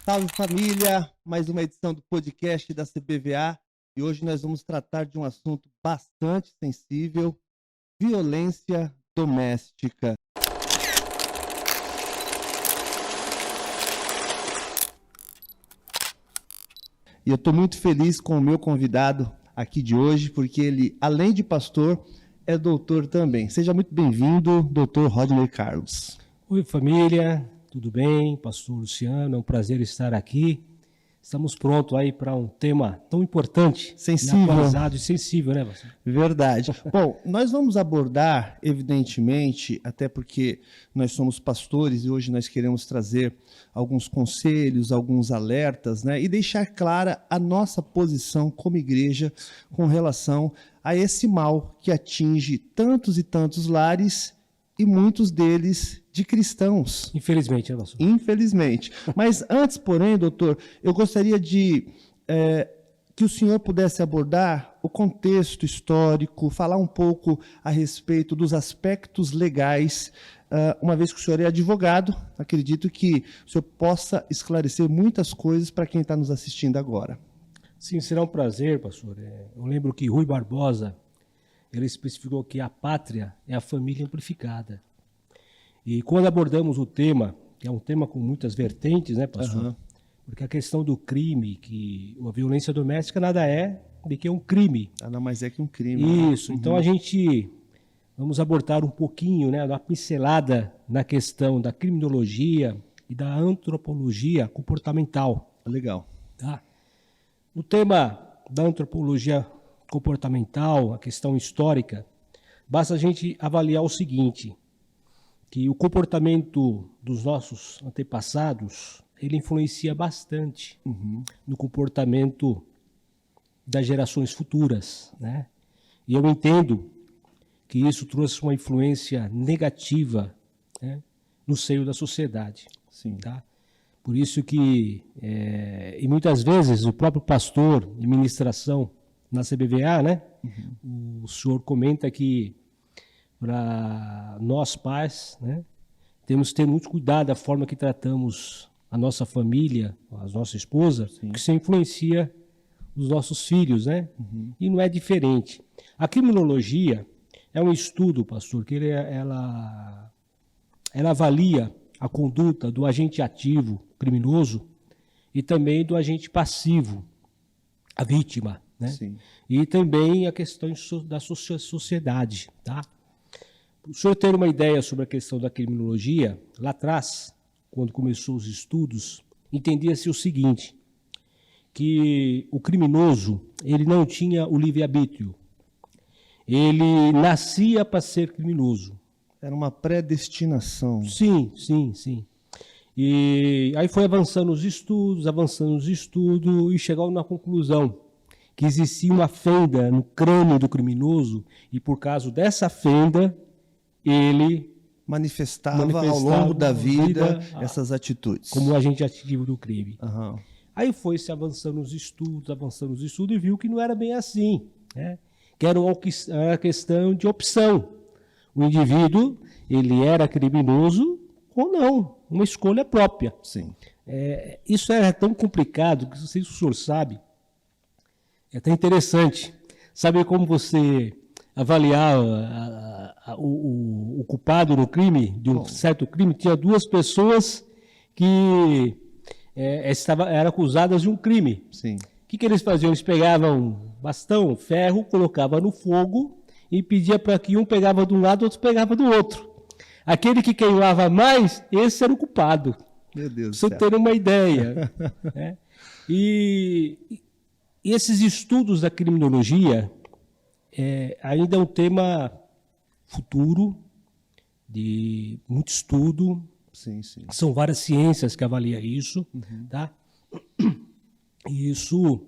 Salve família, mais uma edição do podcast da CBVA e hoje nós vamos tratar de um assunto bastante sensível, violência doméstica. E eu estou muito feliz com o meu convidado aqui de hoje, porque ele, além de pastor, é doutor também. Seja muito bem-vindo, doutor Rodney Carlos. Oi família, tudo bem? Pastor Luciano, é um prazer estar aqui. Estamos prontos aí para um tema tão importante, sensível, atualizado e sensível, né, pastor? Verdade. Bom, nós vamos abordar, evidentemente, até porque nós somos pastores e hoje nós queremos trazer alguns conselhos, alguns alertas, né? E deixar clara a nossa posição como igreja com relação a esse mal que atinge tantos e tantos lares e muitos deles de cristãos. Infelizmente, né, pastor? Infelizmente. Mas antes, porém, doutor, eu gostaria de que o senhor pudesse abordar o contexto histórico, falar um pouco a respeito dos aspectos legais, uma vez que o senhor é advogado, acredito que o senhor possa esclarecer muitas coisas para quem está nos assistindo agora. Sim, será um prazer, pastor. Eu lembro que Rui Barbosa, ele especificou que a pátria é a família amplificada. E quando abordamos o tema, que é um tema com muitas vertentes, né, pastor? Uhum. Porque a questão do crime, que a violência doméstica nada é do que um crime. Nada mais é que um crime. Isso, então a gente vamos abordar um pouquinho, né, uma pincelada na questão da criminologia e da antropologia comportamental. Legal. Tá? No tema da antropologia comportamental, a questão histórica, basta a gente avaliar o seguinte, que o comportamento dos nossos antepassados, ele influencia bastante no comportamento das gerações futuras, né? E eu entendo que isso trouxe uma influência negativa, né, no seio da sociedade. Sim. Tá? Por isso que, e muitas vezes, o próprio pastor de ministração na CBVA, né, o senhor comenta que para nós pais, né, temos que ter muito cuidado da forma que tratamos a nossa família, a nossa esposa, que isso influencia os nossos filhos, né? E não é diferente. A criminologia é um estudo, pastor, que ela avalia a conduta do agente ativo criminoso e também do agente passivo, a vítima, né? Sim. E também a questão da sociedade, tá? O senhor ter uma ideia sobre a questão da criminologia, lá atrás, quando começou os estudos, entendia-se o seguinte, que o criminoso, ele não tinha o livre-arbítrio. Ele nascia para ser criminoso. Era uma predestinação. Sim, sim, sim. E aí foi avançando os estudos, e chegou na conclusão que existia uma fenda no crânio do criminoso e por causa dessa fenda, ele manifestava ao longo da vida essas atitudes. Como agente ativo do crime. Uhum. Aí foi se avançando os estudos e viu que não era bem assim, né? Que era uma questão de opção. O indivíduo, ele era criminoso ou não, uma escolha própria. Sim. Isso é tão complicado que, não sei se o senhor sabe, é até interessante. Sabe como você avaliar o culpado no crime, de um certo crime? Tinha duas pessoas que eram acusadas de um crime. Sim. O que eles faziam? Eles pegavam bastão, ferro, colocavam no fogo e pedia para que um pegava de um lado, outro pegava do outro. Aquele que queimava mais, esse era o culpado. Meu Deus. Pra você ter uma ideia. Né? E esses estudos da criminologia ainda é um tema futuro, de muito estudo. Sim, sim. São várias ciências que avaliam isso. Tá? E isso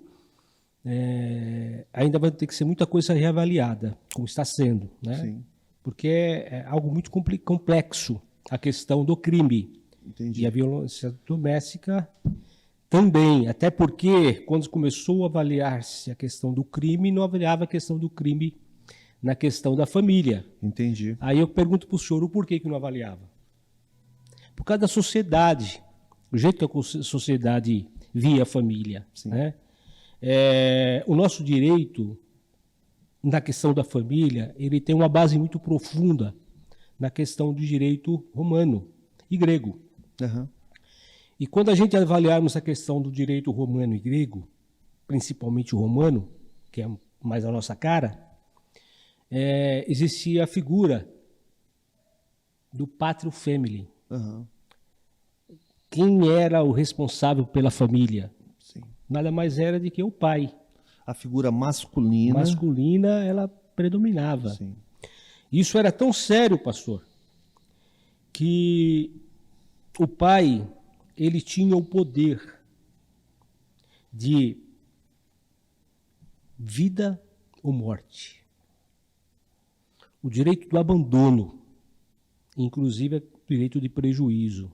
ainda vai ter que ser muita coisa reavaliada, como está sendo. Né? Sim. Porque é algo muito complexo, a questão do crime. Entendi. E a violência doméstica também, até porque quando começou a avaliar-se a questão do crime, não avaliava a questão do crime na questão da família. Entendi. Aí eu pergunto para o senhor o porquê que não avaliava. Por causa da sociedade. o jeito que a sociedade via a família. Sim. Né? O nosso direito na questão da família, ele tem uma base muito profunda na questão do direito romano e grego. Aham. E quando a gente avaliarmos a questão do direito romano e grego, principalmente o romano, que é mais a nossa cara, existia a figura do patrio family. Aham. Quem era o responsável pela família? Sim. Nada mais era do que o pai. A figura masculina. Masculina, ela predominava. Sim. Isso era tão sério, pastor, que o pai, ele tinha o poder de vida ou morte. O direito do abandono, inclusive o direito de prejuízo.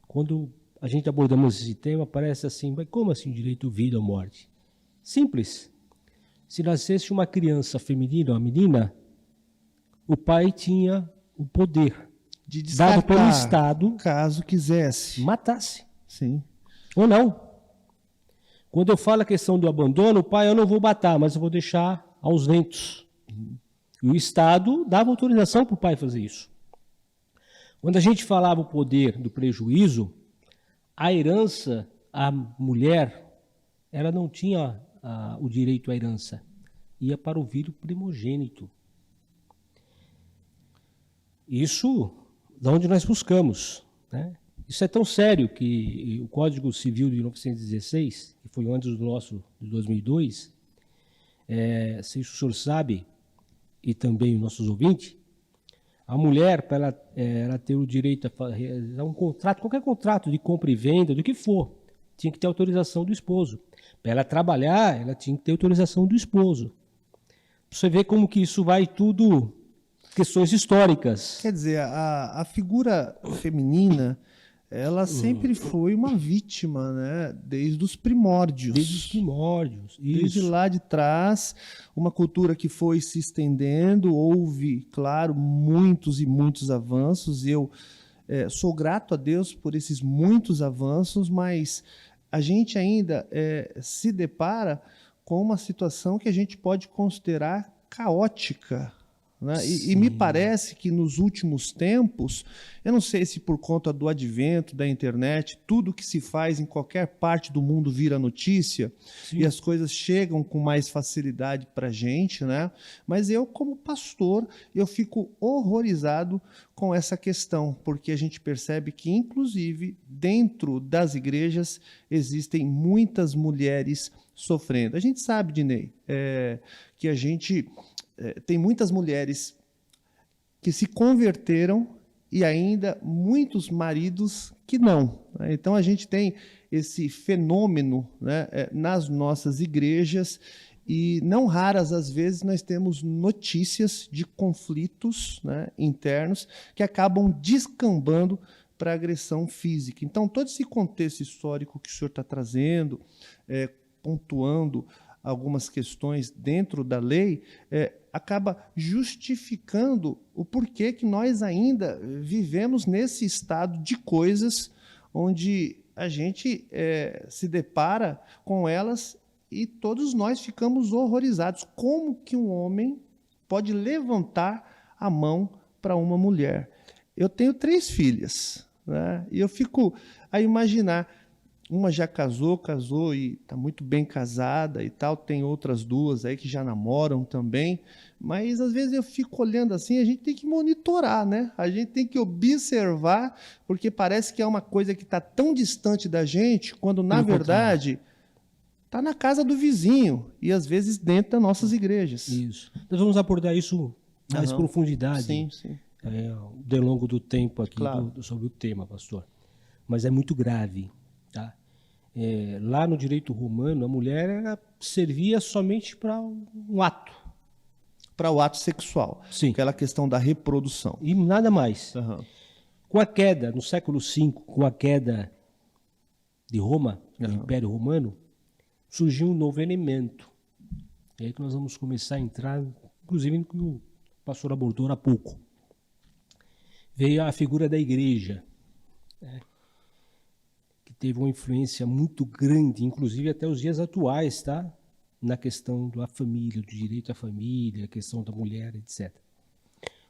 Quando a gente abordamos esse tema, parece assim, mas como assim direito vida ou morte? Simples. Se nascesse uma criança feminina ou uma menina, o pai tinha o poder De dado pelo descartar, Estado, caso quisesse. matasse. Sim. Ou não. Quando eu falo a questão do abandono, o pai, eu não vou matar, mas eu vou deixar aos ventos. E o Estado dava autorização para o pai fazer isso. Quando a gente falava o poder do prejuízo, a herança, a mulher, ela não tinha o direito à herança. Ia para o filho primogênito. Isso de onde nós buscamos. Né? Isso é tão sério que o Código Civil de 1916, que foi antes do nosso, de 2002, se o senhor sabe, e também os nossos ouvintes, a mulher, para ela ter o direito a realizar um contrato, qualquer contrato de compra e venda, do que for, tinha que ter autorização do esposo. Para ela trabalhar, ela tinha que ter autorização do esposo. Você vê como que isso vai tudo, questões históricas. Quer dizer, a figura feminina, ela sempre foi uma vítima, né? Desde os primórdios. Desde os primórdios. Desde Isso. lá de trás, uma cultura que foi se estendendo, houve, claro, muitos e muitos avanços. Eu sou grato a Deus por esses muitos avanços, mas a gente ainda se depara com uma situação que a gente pode considerar caótica. Né? E me parece que nos últimos tempos, eu não sei se por conta do advento da internet, tudo que se faz em qualquer parte do mundo vira notícia. Sim. E as coisas chegam com mais facilidade para a gente, né? Mas eu, como pastor, eu fico horrorizado com essa questão, porque a gente percebe que, inclusive, dentro das igrejas, existem muitas mulheres sofrendo. A gente sabe, Dinei, que a gente... tem muitas mulheres que se converteram e ainda muitos maridos que não. Né? Então, a gente tem esse fenômeno, né, nas nossas igrejas e não raras, às vezes, nós temos notícias de conflitos, né, internos que acabam descambando para agressão física. Então, todo esse contexto histórico que o senhor está trazendo, pontuando algumas questões dentro da lei, acaba justificando o porquê que nós ainda vivemos nesse estado de coisas onde a gente se depara com elas e todos nós ficamos horrorizados. Como que um homem pode levantar a mão para uma mulher? Eu tenho 3 filhas, né? E eu fico a imaginar. Uma já casou e está muito bem casada e tal. Tem outras 2 aí que já namoram também. Mas, às vezes, eu fico olhando assim, a gente tem que monitorar, né? A gente tem que observar, porque parece que é uma coisa que está tão distante da gente, quando, na verdade, está na casa do vizinho e, às vezes, dentro das nossas igrejas. Isso. Nós vamos abordar isso mais profundidade. Sim, sim. Ao longo do tempo aqui, claro, sobre o tema, pastor. Mas é muito grave. Tá? Lá no direito romano, a mulher ela servia somente para um ato. Para o ato sexual. Sim. Aquela questão da reprodução. E nada mais. Uhum. Com a queda, no século V, com a queda de Roma, do Império Romano, surgiu um novo elemento. É aí que nós vamos começar a entrar, inclusive no que o pastor abordou há pouco. Veio a figura da igreja. teve uma influência muito grande, inclusive até os dias atuais, tá? Na questão da família, do direito à família, a questão da mulher, etc.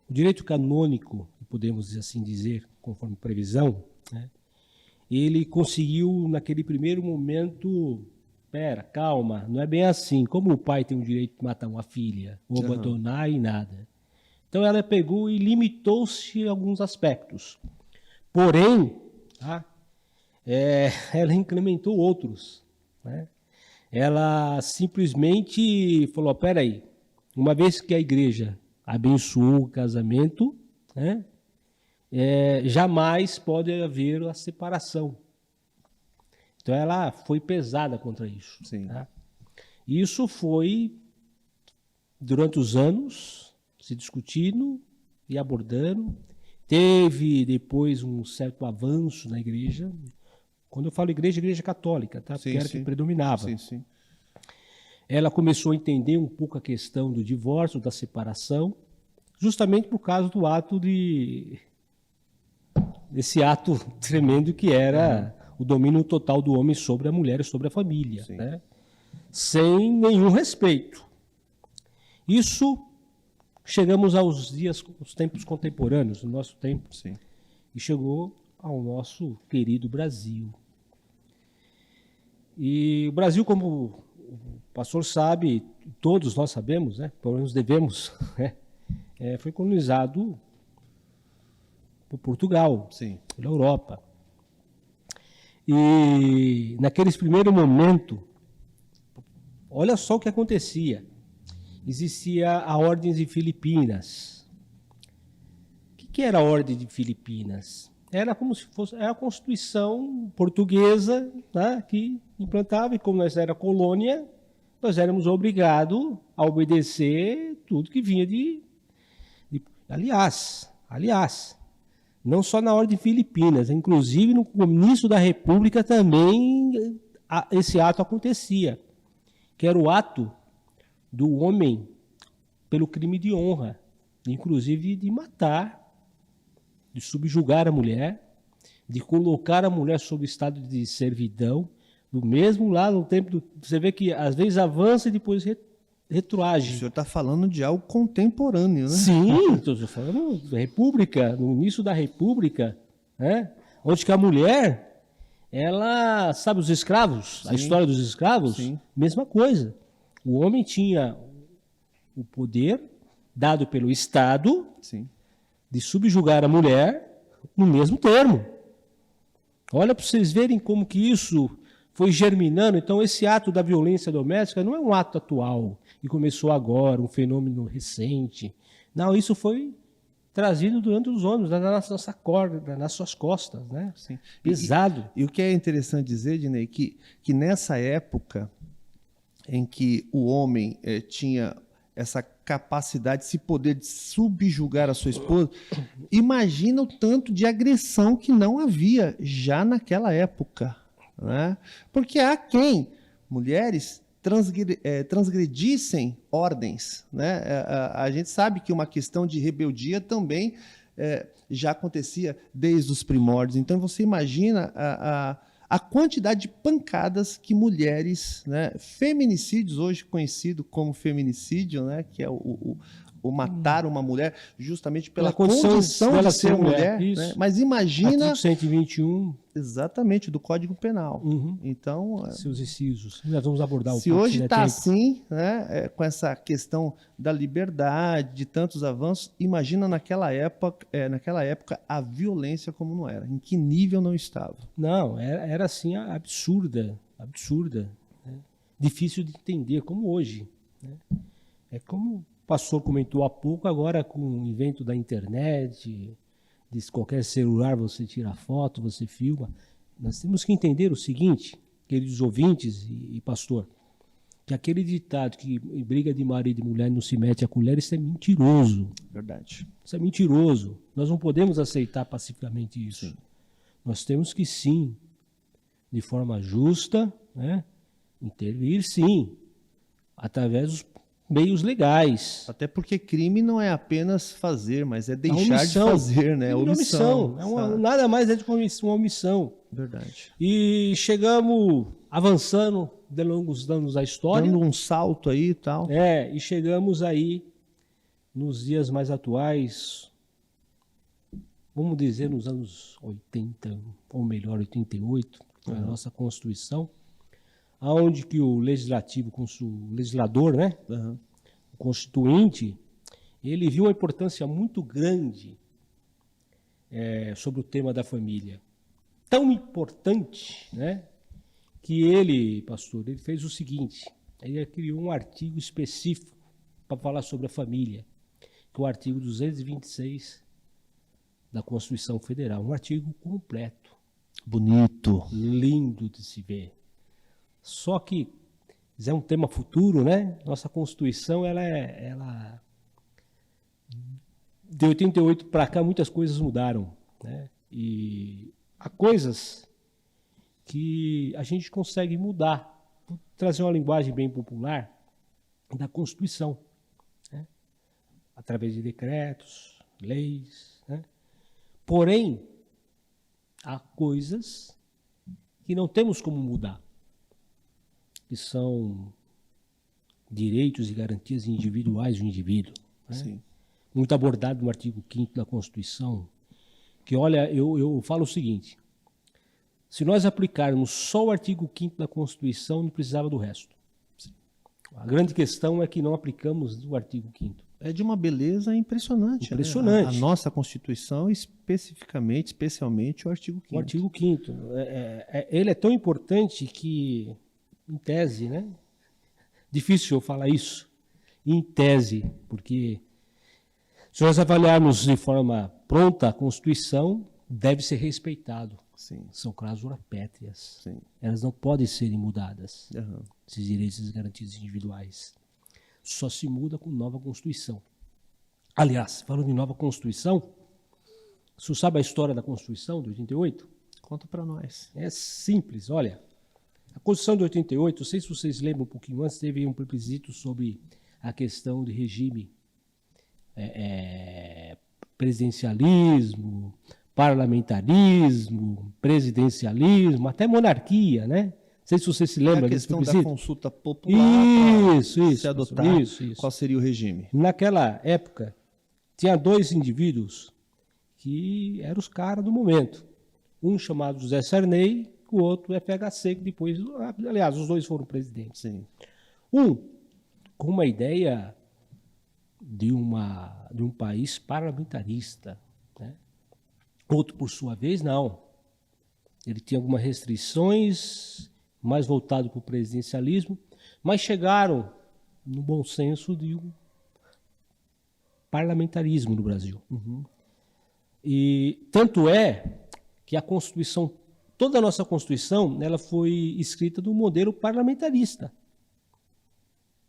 O direito canônico, podemos assim dizer, conforme previsão, né? Ele conseguiu, naquele primeiro momento, calma, não é bem assim. Como o pai tem o direito de matar uma filha, ou abandonar e nada. Então ela pegou e limitou-se a alguns aspectos. Porém, tá? Ela incrementou outros, né? Ela simplesmente falou, peraí, uma vez que a igreja abençoou o casamento, né? Jamais pode haver a separação. Então ela foi pesada contra isso. Sim. Tá? Isso foi, durante os anos, se discutindo e abordando. Teve depois um certo avanço na igreja. Quando eu falo igreja, igreja católica, tá? Porque era que predominava. Sim, sim. Ela começou a entender um pouco a questão do divórcio, da separação, justamente por causa do ato desse ato tremendo que era o domínio total do homem sobre a mulher e sobre a família, né? Sem nenhum respeito. Isso, chegamos aos tempos contemporâneos, no nosso tempo, Sim. E chegou ao nosso querido Brasil. E o Brasil, como o pastor sabe, todos nós sabemos, né? Pelo menos devemos, né? Foi colonizado por Portugal, Sim. pela Europa. E naqueles primeiros momentos, olha só o que acontecia. Existia a Ordem de Filipinas. O que era a Ordem de Filipinas? Era como se fosse a Constituição portuguesa, tá, que implantava, e como nós era colônia, nós éramos obrigados a obedecer tudo que vinha Aliás, não só na Ordem de Filipinas, inclusive no início da República também esse ato acontecia, que era o ato do homem pelo crime de honra, inclusive de matar, de subjugar a mulher, de colocar a mulher sob estado de servidão, do mesmo lá no tempo, você vê que às vezes avança e depois retroage. O senhor está falando de algo contemporâneo, né? Sim, estou falando da República, no início da República, né? Onde que a mulher, ela, sabe os escravos, Sim. A história dos escravos, Sim. Mesma coisa. O homem tinha o poder dado pelo Estado, Sim. de subjugar a mulher no mesmo termo. Olha para vocês verem como que isso foi germinando. Então esse ato da violência doméstica não é um ato atual e começou agora, um fenômeno recente. Não, isso foi trazido durante os anos, na nossa corda, nas suas costas, né? Sim. Pesado. E o que é interessante dizer, Dinei, que nessa época em que o homem tinha essa capacidade, esse poder de subjugar a sua esposa, imagina o tanto de agressão que não havia já naquela época, né? Porque há quem, mulheres, transgredissem ordens, né? A gente sabe que uma questão de rebeldia também já acontecia desde os primórdios. Então você imagina a quantidade de pancadas que mulheres, né, feminicídios, hoje conhecido como feminicídio, né, que é o matar uma mulher justamente pela condição de ser mulher, né? Mas imagina... Artigo 121. Exatamente, do Código Penal. Então... Seus incisos. Nós vamos abordar se hoje está assim, né, com essa questão da liberdade, de tantos avanços, imagina naquela época a violência como não era, em que nível não estava. Não, era assim absurda, né? Difícil de entender, como hoje, né? É como o pastor comentou há pouco, agora com o invento da internet, de qualquer celular você tira foto, você filma. Nós temos que entender o seguinte, queridos ouvintes e pastor, que aquele ditado que em briga de marido e mulher não se mete a colher, isso é mentiroso. Verdade. Isso é mentiroso. Nós não podemos aceitar pacificamente isso. Sim. Nós temos que, sim, de forma justa, né, intervir, sim, através dos meios legais. Até porque crime não é apenas fazer, mas é deixar de fazer, né? Omissão. Nada mais é de uma omissão. Verdade. E chegamos avançando de longos anos da história. Dando um salto aí e tal. E chegamos aí nos dias mais atuais, vamos dizer nos anos 80, ou melhor, 88, a nossa Constituição, onde que o legislativo, o legislador, né, o constituinte, ele viu uma importância muito grande sobre o tema da família. Tão importante, né, que ele, pastor, ele fez o seguinte, ele criou um artigo específico para falar sobre a família, que é o artigo 226 da Constituição Federal, um artigo completo. Bonito. Lindo de se ver. Só que é um tema futuro, né? Nossa Constituição, ela de 88 para cá muitas coisas mudaram, né? E há coisas que a gente consegue mudar. Vou trazer uma linguagem bem popular da Constituição, né? Através de decretos, leis, né? Porém, há coisas que não temos como mudar, que são direitos e garantias individuais do indivíduo, né? Sim. Muito abordado no artigo 5º da Constituição, que, olha, eu falo o seguinte, se nós aplicarmos só o artigo 5º da Constituição, não precisava do resto. A grande questão é que não aplicamos o artigo 5º. É de uma beleza impressionante. Impressionante. Né? A nossa Constituição, especialmente o artigo 5º. O artigo 5º. Ele é tão importante que, em tese, né? Difícil eu falar isso, em tese, porque se nós avaliarmos de forma pronta a Constituição, deve ser respeitado. Sim. São cláusulas pétreas. Sim. Elas não podem ser mudadas, Uhum. esses direitos e garantias individuais. Só se muda com nova Constituição. Aliás, falando em nova Constituição, o senhor sabe a história da Constituição de 88? Conta para nós. É simples, olha. A Constituição de 88, não sei se vocês lembram um pouquinho antes, teve um plebiscito sobre a questão de regime presidencialismo, parlamentarismo, presidencialismo, até monarquia, né? Não sei se você se lembra desse questão da plebiscito. consulta popular. Isso, se adotar isso. qual seria o regime. Naquela época, tinha dois indivíduos que eram os caras do momento. Um chamado José Sarney, o outro FHC, que depois, aliás, os dois foram presidentes. Sim. Um com uma ideia de um país parlamentarista, né? Outro, por sua vez, não. Ele tinha algumas restrições, mais voltado para o presidencialismo, mas chegaram no bom senso de um parlamentarismo no Brasil. Uhum. E tanto é que a Constituição, toda a nossa Constituição, ela foi escrita no modelo parlamentarista.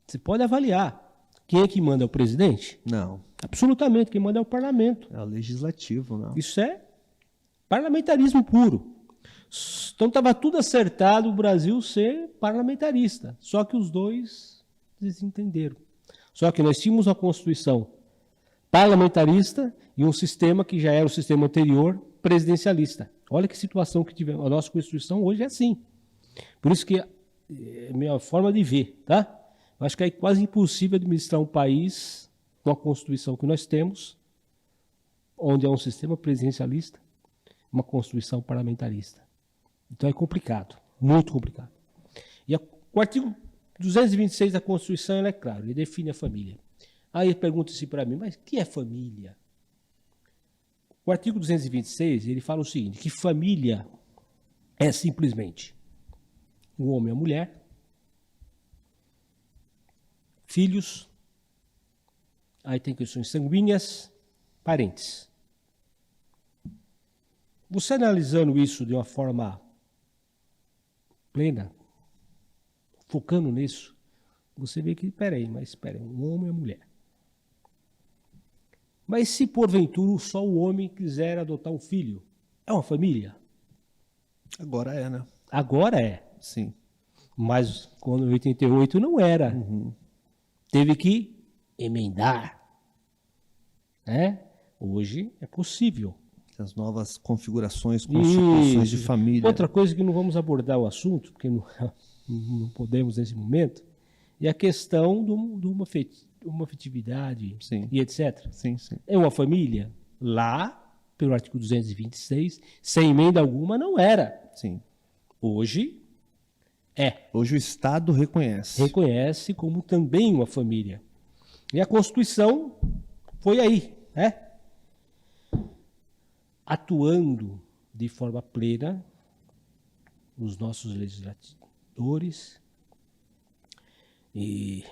Você pode avaliar. Quem é que manda? É o presidente? Não. Absolutamente, quem manda é o parlamento. É o legislativo, não. Isso é parlamentarismo puro. Então estava tudo acertado o Brasil ser parlamentarista. Só que os dois desentenderam. Só que nós tínhamos uma Constituição parlamentarista e um sistema que já era o sistema anterior, presidencialista. Olha que situação que tivemos. A nossa Constituição hoje é assim. Por isso que é a minha forma de ver, tá? Eu acho que é quase impossível administrar um país com a Constituição que nós temos, onde é um sistema presidencialista, uma Constituição parlamentarista. Então é complicado, muito complicado. E o artigo 226 da Constituição é claro, ele define a família. Aí pergunta-se para mim, mas o que é família? O artigo 226, ele fala o seguinte, que família é simplesmente o homem e a mulher, filhos, aí tem questões sanguíneas, parentes. Você analisando isso de uma forma plena, focando nisso, você vê que, peraí, um homem e uma mulher. Mas se porventura só o homem quiser adotar um filho, é uma família? Agora é, né? Agora é. Sim. Mas quando em 88 não era. Uhum. Teve que emendar. Né? Hoje é possível. As novas configurações, constituições de Isso. família. Outra coisa que não vamos abordar o assunto, porque não podemos nesse momento, é a questão de uma afetividade Sim. e etc. Sim, sim. É uma família? Lá, pelo artigo 226, sem emenda alguma, não era. Sim. Hoje, é. Hoje o Estado Reconhece como também uma família. E a Constituição foi aí, né? Atuando de forma plena os nossos legisladores e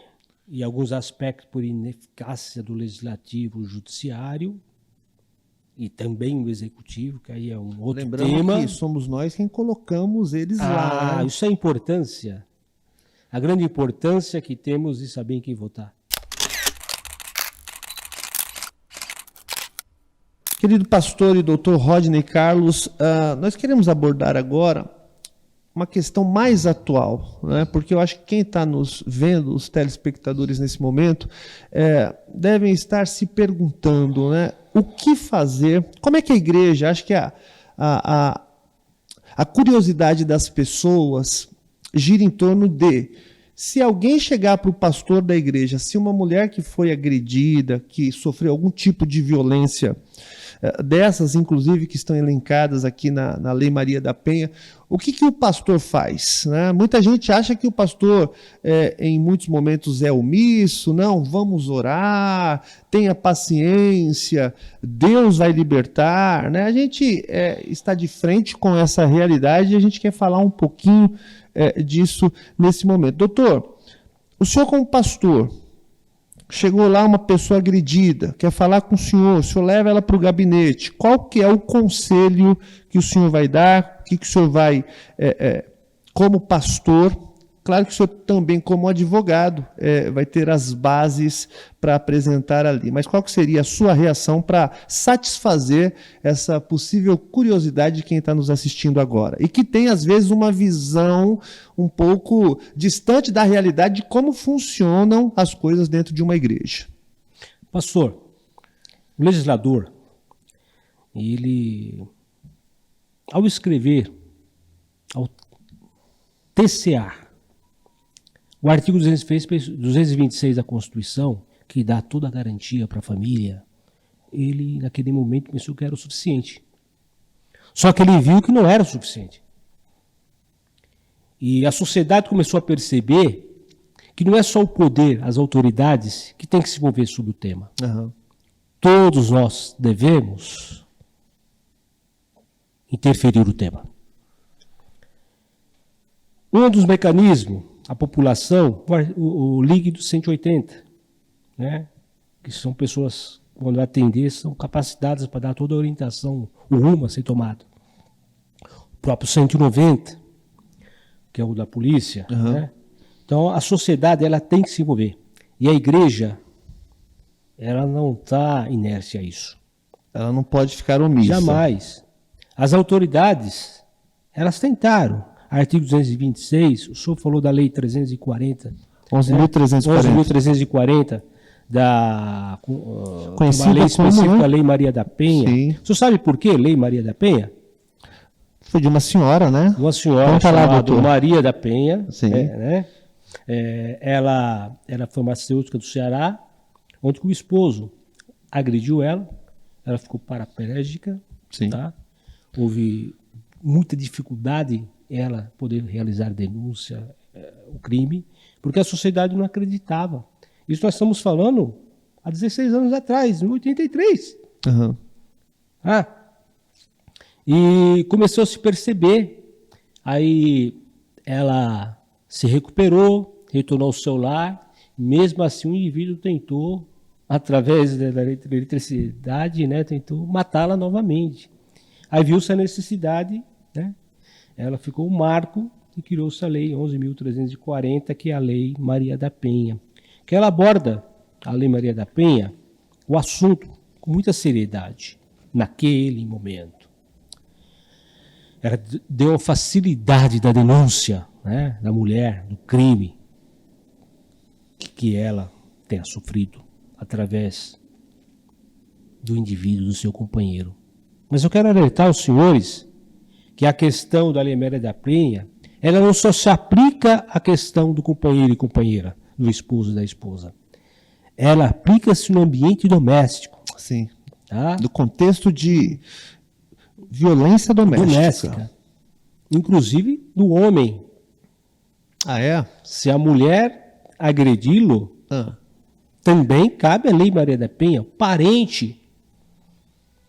alguns aspectos por ineficácia do legislativo, o judiciário e também o executivo, que aí é um outro Lembrando tema. que somos nós quem colocamos eles lá. Né? Isso é a importância, a grande importância que temos de saber em quem votar. Querido pastor e doutor Rodney Carlos, nós queremos abordar agora uma questão mais atual, né? Porque eu acho que quem está nos vendo, os telespectadores nesse momento, devem estar se perguntando, né, o que fazer, como é que a igreja, acho que a curiosidade das pessoas gira em torno de, se alguém chegar para o pastor da igreja, se uma mulher que foi agredida, que sofreu algum tipo de violência, dessas, inclusive, que estão elencadas aqui na Lei Maria da Penha, o que o pastor faz? Né? Muita gente acha que o pastor, em muitos momentos, é omisso, não, vamos orar, tenha paciência, Deus vai libertar. Né? A gente está de frente com essa realidade e a gente quer falar um pouquinho disso nesse momento. Doutor, o senhor como pastor, chegou lá uma pessoa agredida, quer falar com o senhor leva ela para o gabinete. Qual que é o conselho que o senhor vai dar? O que o senhor vai, como pastor, claro que o senhor também como advogado, vai ter as bases para apresentar ali. Mas qual que seria a sua reação para satisfazer essa possível curiosidade de quem está nos assistindo agora? E que tem, às vezes, uma visão um pouco distante da realidade de como funcionam as coisas dentro de uma igreja. Pastor, o legislador, ele, ao escrever, ao TCA, o artigo 226 da Constituição, que dá toda a garantia para a família, ele, naquele momento, pensou que era o suficiente. Só que ele viu que não era o suficiente. E a sociedade começou a perceber que não é só o poder, as autoridades, que tem que se envolver sobre o tema. Uhum. Todos nós devemos interferir no tema. Um dos mecanismos, a população, o líquido 180, né? Que são pessoas, quando atender, são capacitadas para dar toda a orientação, o rumo a ser tomado. O próprio 190, que é o da polícia. Uhum. Né? Então, a sociedade ela tem que se envolver. E a igreja, ela não está inércia a isso. Ela não pode ficar omissa. Jamais. As autoridades, elas tentaram. Artigo 226, o senhor falou da Lei 340. 11.340, da conhecida uma lei específica, como, a Lei Maria da Penha. Sim. O senhor sabe por que Lei Maria da Penha? Foi de uma senhora, né? Uma senhora Vamos falar, chamada doutor. Maria da Penha. Sim. Né? Ela era farmacêutica do Ceará, onde o esposo agrediu ela ficou paraplégica. Sim. Tá? Houve muita dificuldade em ela poder realizar denúncia, o crime, porque a sociedade não acreditava. Isso nós estamos falando há 16 anos atrás, em 83. Uhum. E começou a se perceber. Aí ela se recuperou, retornou ao seu lar. Mesmo assim, o indivíduo tentou, através da eletricidade, né, tentou matá-la novamente. Aí viu-se a necessidade, né? Ela ficou um marco e criou-se a Lei 11.340, que é a Lei Maria da Penha, que ela aborda, a Lei Maria da Penha, o assunto com muita seriedade, naquele momento. Ela deu a facilidade da denúncia, né, da mulher, do crime que ela tenha sofrido através do indivíduo, do seu companheiro. Mas eu quero alertar os senhores que a questão da Lei Maria da Penha, ela não só se aplica à questão do companheiro e companheira, do esposo e da esposa. Ela aplica-se no ambiente doméstico. Sim. Tá? Do contexto de violência doméstica. Inclusive do homem. Ah, é? Se a mulher agredi-lo, também cabe a Lei Maria da Penha. Parente.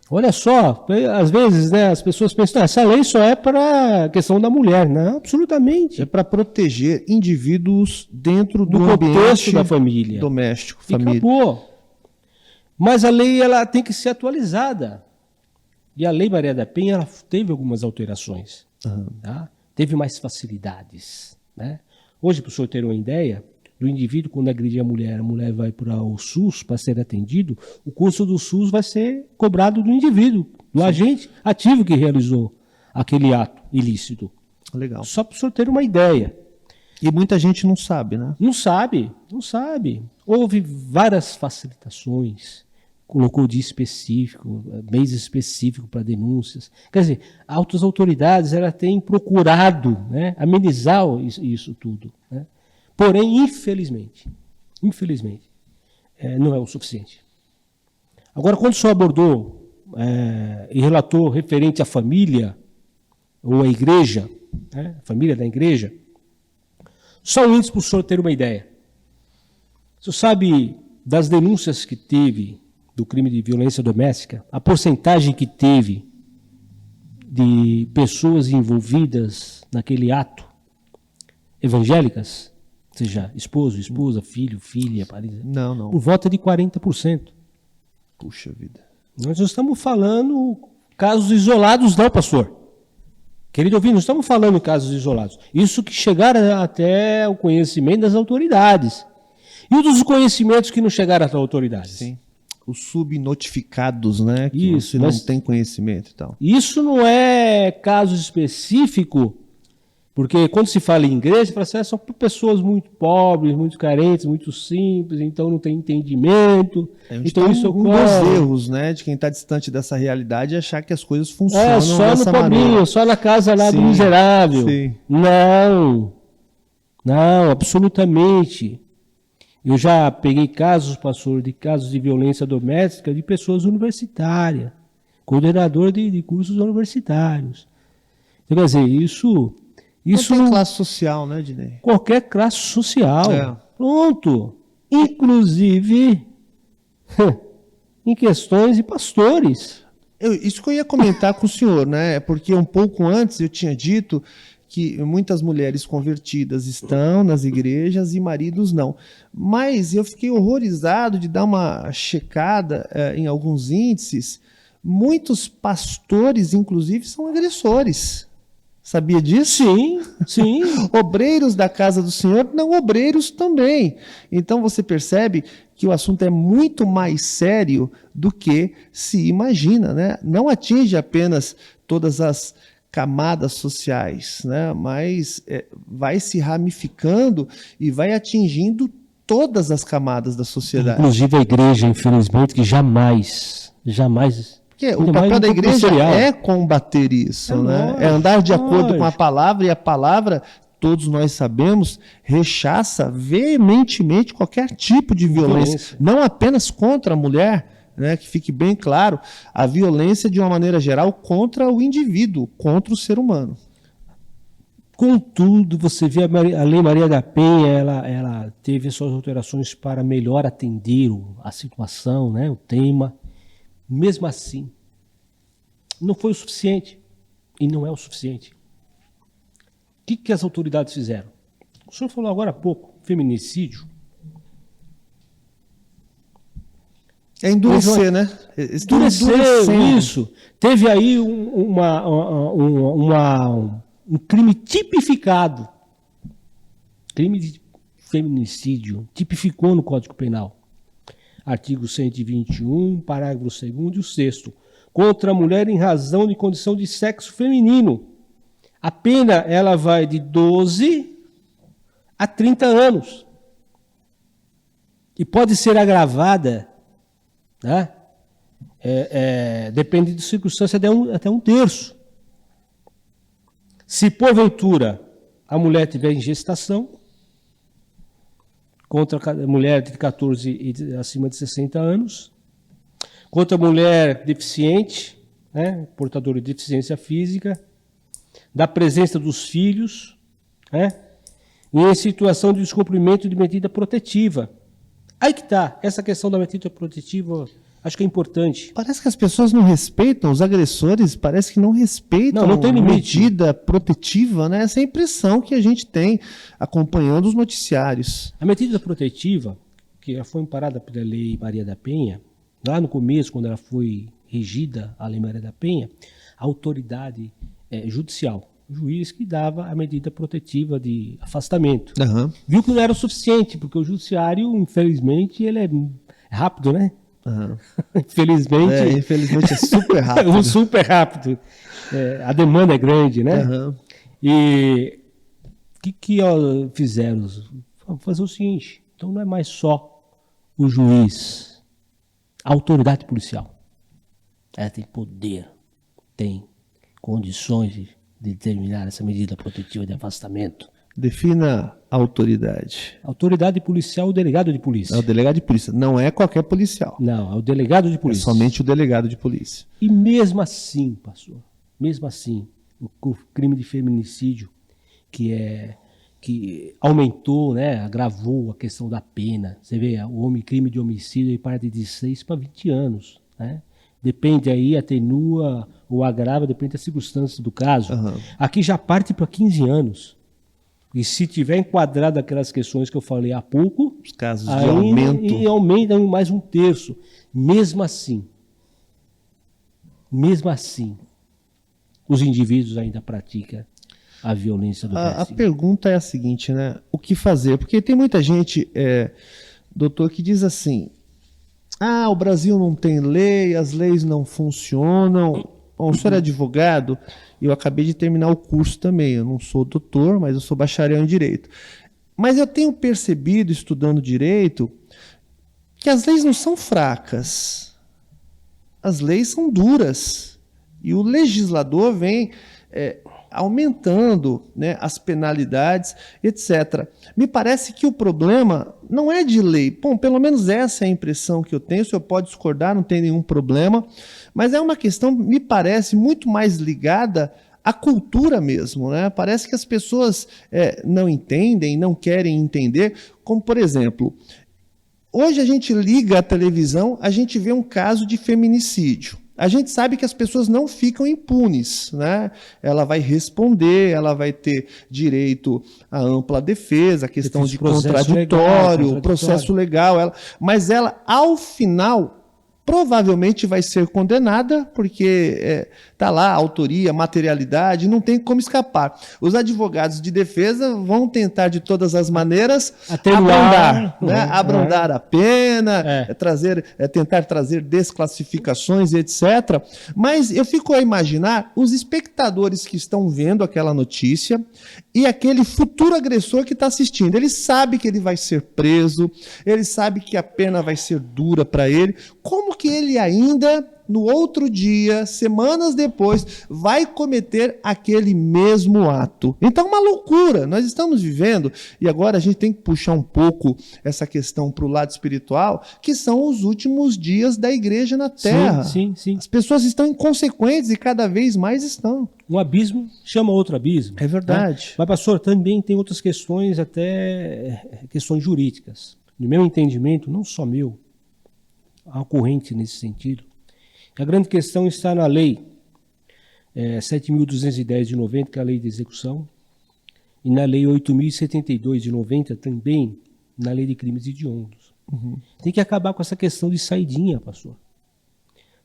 Olha só, às vezes, né, as pessoas pensam, essa lei só é para a questão da mulher. Não, absolutamente. É para proteger indivíduos dentro do contexto ambiente da família. Doméstico. E acabou. Mas a lei ela tem que ser atualizada. E a Lei Maria da Penha ela teve algumas alterações. Tá? Teve mais facilidades. Né? Hoje, para o senhor ter uma ideia, do indivíduo, quando agredir a mulher vai para o SUS para ser atendido, o custo do SUS vai ser cobrado do indivíduo, do agente ativo que realizou aquele ato ilícito. Legal. Só para o senhor ter uma ideia. E muita gente não sabe, né? Não sabe. Houve várias facilitações, colocou dia específico, mês específico para denúncias. Quer dizer, altas autoridades elas têm procurado, né, amenizar isso tudo, né? Porém, infelizmente, não é o suficiente. Agora, quando o senhor abordou e relatou referente à família, ou à igreja, né, a família da igreja, só um índice para o senhor ter uma ideia. O senhor sabe das denúncias que teve do crime de violência doméstica, a porcentagem que teve de pessoas envolvidas naquele ato, evangélicas? Ou seja, esposo, esposa, filho, filha, parente. Não. Por volta de 40%. Puxa vida. Nós não estamos falando casos isolados, não, pastor. Querido ouvinte, não estamos falando casos isolados. Isso que chegaram até o conhecimento das autoridades. E dos conhecimentos que não chegaram até as autoridades. Sim. Os subnotificados, né? Que Isso, você não tem conhecimento e tal. Isso não é caso específico. Porque quando se fala em igreja, fala assim, são pessoas muito pobres, muito carentes, muito simples, então não tem entendimento. Então isso um dos erros, né, de quem está distante dessa realidade é achar que as coisas funcionam só dessa no pobrinho, maneira. só na casa lá do Sim, miserável. sim. Não, absolutamente. Eu já peguei casos, pastor, de casos de violência doméstica de pessoas universitárias, coordenador de cursos universitários. Então, quer dizer, isso Qualquer classe social, né, Dinei? Qualquer classe social. É. Pronto. Inclusive em questões de pastores. Isso que eu ia comentar com o senhor, né? Porque um pouco antes eu tinha dito que muitas mulheres convertidas estão nas igrejas e maridos não. Mas eu fiquei horrorizado de dar uma checada em alguns índices. Muitos pastores, inclusive, são agressores. Sabia disso? Sim. Obreiros da casa do Senhor, não obreiros também. Então você percebe que o assunto é muito mais sério do que se imagina, né? Não atinge apenas todas as camadas sociais, né? Mas vai se ramificando e vai atingindo todas as camadas da sociedade. Inclusive a igreja, infelizmente, que jamais porque o papel da igreja é combater isso, né? É andar de acordo com a palavra, e a palavra, todos nós sabemos, rechaça veementemente qualquer tipo de violência. Não apenas contra a mulher, né? Que fique bem claro, a violência de uma maneira geral contra o indivíduo, contra o ser humano. Contudo, você vê a Lei Maria da Penha, ela teve suas alterações para melhor atender a situação, né? O tema. Mesmo assim, não foi o suficiente. E não é o suficiente. O que as autoridades fizeram? O senhor falou agora há pouco, feminicídio. É endurecer, né? Endureceu, isso. Teve aí um crime tipificado. Crime de feminicídio. Tipificou no Código Penal. Artigo 121, parágrafo 2º e o 6º. Contra a mulher em razão de condição de sexo feminino. A pena ela vai de 12 a 30 anos. E pode ser agravada, né? depende de circunstância, até um terço. Se porventura a mulher tiver em gestação, contra a mulher de 14 e acima de 60 anos, contra a mulher deficiente, né, portadora de deficiência física, da presença dos filhos, né, e em situação de descumprimento de medida protetiva. Aí que está, essa questão da medida protetiva, acho que é importante. Parece que as pessoas não respeitam, os agressores parece que não respeitam não tem limite. Medida protetiva, né? Essa é a impressão que a gente tem acompanhando os noticiários. A medida protetiva, que já foi amparada pela Lei Maria da Penha, lá no começo, quando ela foi regida, a Lei Maria da Penha, a autoridade judicial, o juiz que dava a medida protetiva de afastamento. Uhum. Viu que não era o suficiente, porque o judiciário, infelizmente, ele é rápido, né? Uhum. Infelizmente é super rápido. Super rápido. A demanda é grande, né? Uhum. E o que fizeram? Vamos fazer o seguinte, então não é mais só o juiz, a autoridade policial. Ela tem poder, tem condições de determinar essa medida protetiva de afastamento. Defina a autoridade. Autoridade policial, o delegado de polícia. É o delegado de polícia, não é qualquer policial. Não, é o delegado de polícia. É somente o delegado de polícia. E mesmo assim, pastor, mesmo assim, o crime de feminicídio, que aumentou, né, agravou a questão da pena. Você vê, o crime de homicídio ele parte de 6 para 20 anos, né? Depende aí, atenua ou agrava, depende das circunstâncias do caso. Uhum. Aqui já parte para 15 anos. E se tiver enquadrado aquelas questões que eu falei há pouco, os casos de aumento. E aumenta mais um terço. Mesmo assim, os indivíduos ainda praticam a violência do A pergunta é a seguinte, né? O que fazer? Porque tem muita gente, doutor, que diz assim: o Brasil não tem lei, as leis não funcionam. Bom, o senhor é advogado, eu acabei de terminar o curso também. Eu não sou doutor, mas eu sou bacharel em Direito. Mas eu tenho percebido, estudando Direito, que as leis não são fracas. As leis são duras. E o legislador vem aumentando, né, as penalidades, etc. Me parece que o problema não é de lei. Bom, pelo menos essa é a impressão que eu tenho. O senhor pode discordar, não tem nenhum problema. Mas é uma questão, me parece, muito mais ligada à cultura mesmo, né? Parece que as pessoas não entendem, não querem entender. Como, por exemplo, hoje a gente liga a televisão, a gente vê um caso de feminicídio. A gente sabe que as pessoas não ficam impunes, né? Ela vai responder, ela vai ter direito à ampla defesa, a questão de contraditório, processo legal. Mas ela, ao final, provavelmente vai ser condenada, porque está lá a autoria, a materialidade, não tem como escapar. Os advogados de defesa vão tentar, de todas as maneiras, abrandar a pena, tentar trazer desclassificações, etc. Mas eu fico a imaginar os espectadores que estão vendo aquela notícia e aquele futuro agressor que está assistindo. Ele sabe que ele vai ser preso, ele sabe que a pena vai ser dura para ele. Como que ele ainda, no outro dia, semanas depois, vai cometer aquele mesmo ato? Então, uma loucura. Nós estamos vivendo, e agora a gente tem que puxar um pouco essa questão para o lado espiritual, que são os últimos dias da igreja na Terra. Sim. As pessoas estão inconsequentes e cada vez mais estão. Um abismo chama outro abismo. É verdade. Né? Mas, pastor, também tem outras questões, até questões jurídicas. No meu entendimento, não só meu, há corrente nesse sentido. A grande questão está na lei 7.210 de 90, que é a lei de execução, e na lei 8.072 de 90, também na lei de crimes hediondos. Uhum. Tem que acabar com essa questão de saidinha, pastor.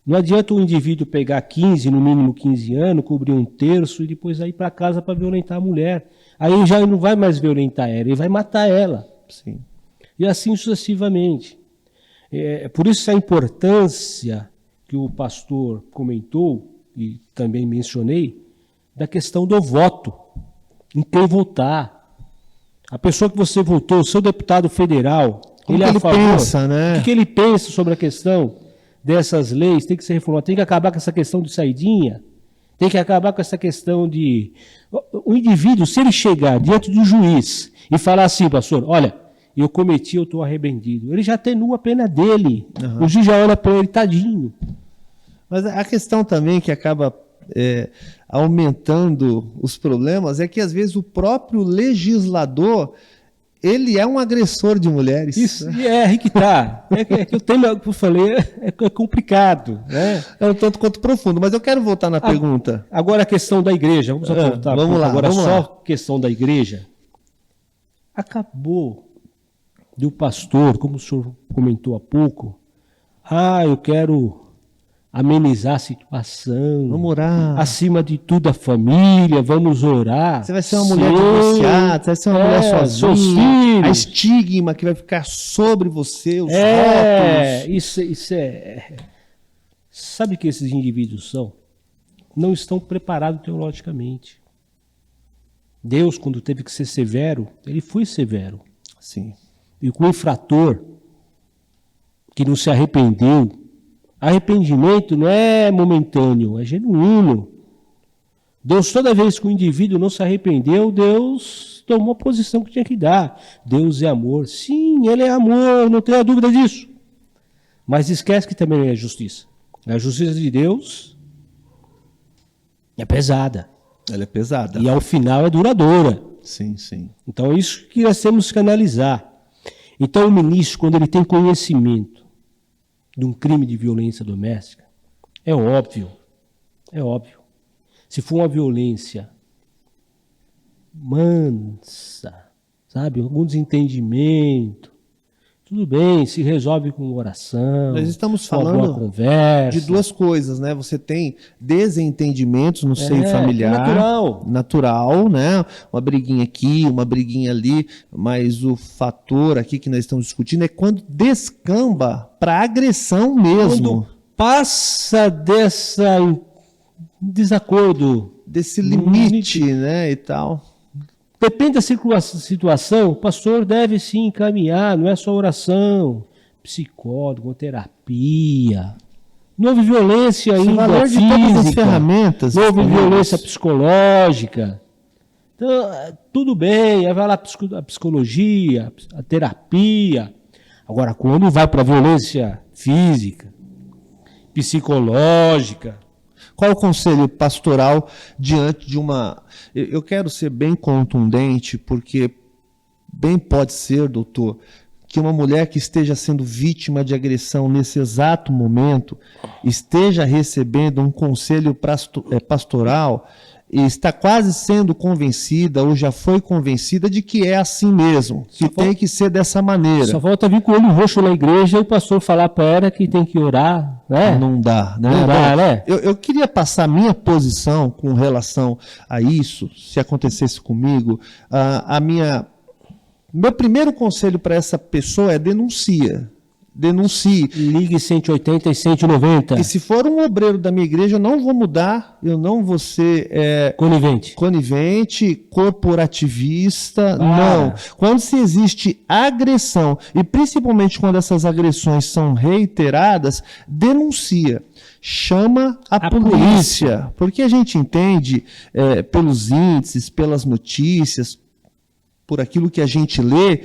Não adianta o indivíduo pegar 15, no mínimo 15 anos, cobrir um terço e depois ir para casa para violentar a mulher. Aí já não vai mais violentar ela, ele vai matar ela. Sim. E assim sucessivamente. Por isso a importância que o pastor comentou, e também mencionei, da questão do voto, em quem votar. A pessoa que você votou, o seu deputado federal, Como ele é a favor, pensa, né? O que ele pensa sobre a questão? dessas leis tem que ser reformado, tem que acabar com essa questão de saidinha, tem que acabar com essa questão de... O indivíduo, se ele chegar diante do juiz e falar assim, pastor, olha, eu cometi, eu estou arrependido, ele já atenua a pena dele, o juiz já olha para ele, tadinho. Mas a questão também que acaba aumentando os problemas é que, às vezes, o próprio legislador, ele é um agressor de mulheres. Isso, aí que tá. É que o tema que eu falei é complicado. Né? É um tanto quanto profundo, mas eu quero voltar na pergunta. Agora a questão da igreja. Vamos voltar. Vamos lá. Agora vamos só lá. questão da igreja. Acabou do pastor, como o senhor comentou há pouco, eu quero amenizar a situação. Vamos orar. Acima de tudo a família, vamos orar. Você vai ser uma mulher divorciada, você vai ser uma mulher sozinha. A estigma que vai ficar sobre você, os rótulos. Isso é... Sabe o que esses indivíduos são? Não estão preparados teologicamente. Deus, quando teve que ser severo, ele foi severo. Sim. E com o infrator que não se arrependeu, arrependimento não é momentâneo, é genuíno. Deus, toda vez que o indivíduo não se arrependeu, Deus tomou a posição que tinha que dar. Deus é amor. Sim, ele é amor, não tenha dúvida disso. Mas esquece que também é justiça. A justiça de Deus é pesada. Ela é pesada. E ao final é duradoura. Sim, sim. Então é isso que nós temos que analisar. Então o ministro, quando ele tem conhecimento de um crime de violência doméstica, é óbvio, se for uma violência mansa, sabe, algum desentendimento, tudo bem, se resolve com oração. Nós estamos com uma falando boa conversa. de duas coisas, né? Você tem desentendimentos no seio familiar. Natural, né? Uma briguinha aqui, uma briguinha ali, mas o fator aqui que nós estamos discutindo é quando descamba para agressão mesmo. Quando passa dessa desacordo, desse limite, né, e tal. Depende da situação, o pastor deve sim encaminhar, não é só oração, psicólogo, terapia. Não houve violência ainda valor de física, todas as ferramentas. não houve violência psicológica. Então, tudo bem, aí vai lá a psicologia, a terapia. Agora, quando vai para a violência física, psicológica, qual o conselho pastoral diante de uma... Eu quero ser bem contundente, porque bem pode ser, doutor, que uma mulher que esteja sendo vítima de agressão nesse exato momento esteja recebendo um conselho pastoral e está quase sendo convencida ou já foi convencida de que é assim mesmo, que tem que ser dessa maneira. Só falta vir com o olho roxo na igreja e o pastor falar para ela que tem que orar, né? Não dá, né? Não dá, né? Eu queria passar minha posição com relação a isso, se acontecesse comigo. Meu primeiro conselho para essa pessoa é denuncie. Ligue 180 e 190. E se for um obreiro da minha igreja, eu não vou mudar, eu não vou ser conivente, corporativista, não. Quando se existe agressão, e principalmente quando essas agressões são reiteradas, denuncia. Chama a polícia. Porque a gente entende, pelos índices, pelas notícias, por aquilo que a gente lê,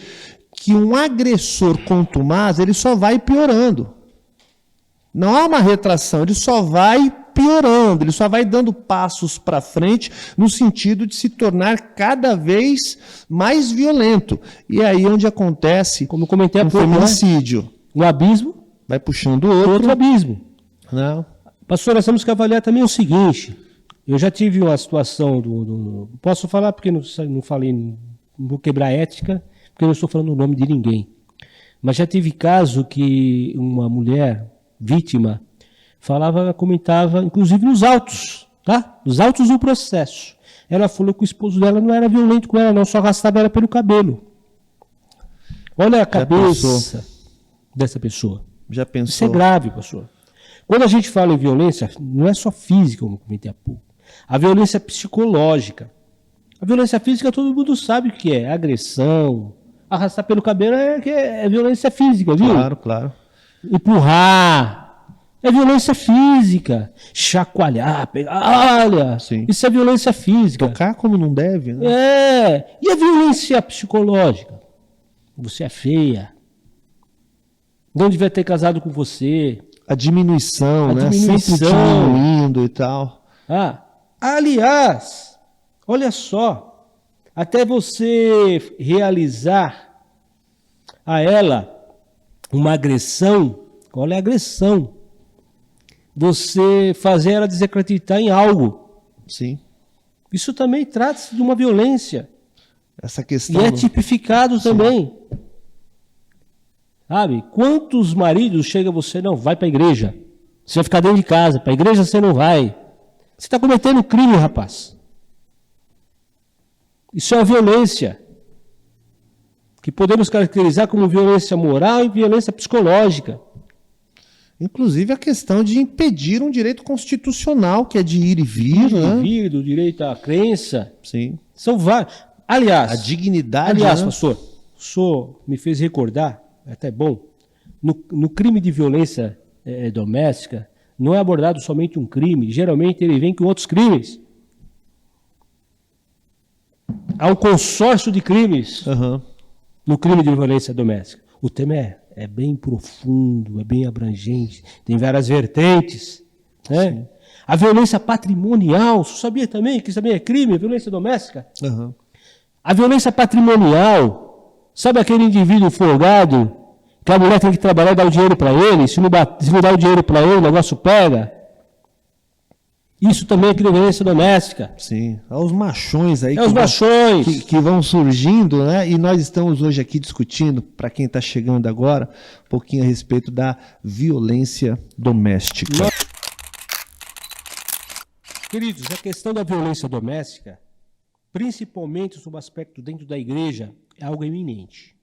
que um agressor contumaz, ele só vai piorando. Não há uma retração, ele só vai piorando, ele só vai dando passos para frente no sentido de se tornar cada vez mais violento. E é aí onde acontece, como comentei um feminicídio. Um abismo vai puxando outro abismo. Não. Pastor, nós temos que avaliar também o seguinte, eu já tive uma situação posso falar porque não falei, não vou quebrar a ética, porque eu não estou falando o nome de ninguém. Mas já tive caso que uma mulher vítima comentava, inclusive nos autos, tá? Nos autos do processo. Ela falou que o esposo dela não era violento com ela, não, só arrastava ela pelo cabelo. Olha a cabeça dessa pessoa. Já pensou? Isso é grave, pastor. Quando a gente fala em violência, não é só física, como comentei há pouco. A violência psicológica. A violência física todo mundo sabe o que é. Agressão. Arrastar pelo cabelo é violência física, viu? Claro. Empurrar, É violência física. Chacoalhar, pegar, olha, Sim. isso é violência física. Tocar como não deve, né? É. E a violência psicológica? Você é feia. Não devia ter casado com você. A diminuição, A né? diminuição. Sempre diminuindo e tal. Aliás, olha só, até você realizar a ela uma agressão, olha a agressão, você fazer ela desacreditar em algo. Sim. Isso também trata-se de uma violência. Essa E questão. é tipificado também. Sabe? Quantos maridos chega você, não, vai para a igreja. Você vai ficar dentro de casa, para a igreja você não vai. Você está cometendo crime, rapaz. Isso é uma violência. Que podemos caracterizar como violência moral e violência psicológica. Inclusive a questão de impedir um direito constitucional, que é de ir e vir, né? Vir, do direito à crença. Sim. São vários. Aliás, A dignidade. aliás, né? pastor, o senhor me fez recordar, é até bom, no crime de violência doméstica, não é abordado somente um crime, geralmente ele vem com outros crimes. Há um consórcio de crimes Aham. no crime de violência doméstica. O tema é bem profundo, é bem abrangente, tem várias vertentes. Né? A violência patrimonial, você sabia também que isso também é crime, a violência doméstica? Aham. A violência patrimonial, sabe aquele indivíduo folgado, que a mulher tem que trabalhar e dar o dinheiro para ele, se não dar o dinheiro para ele, o negócio pega? Isso também é crime de violência doméstica. Sim. Há os machões aí Os machões. que vão surgindo, né? E nós estamos hoje aqui discutindo, para quem está chegando agora, um pouquinho a respeito da violência doméstica. Queridos, a questão da violência doméstica, principalmente sob o aspecto dentro da igreja, é algo iminente.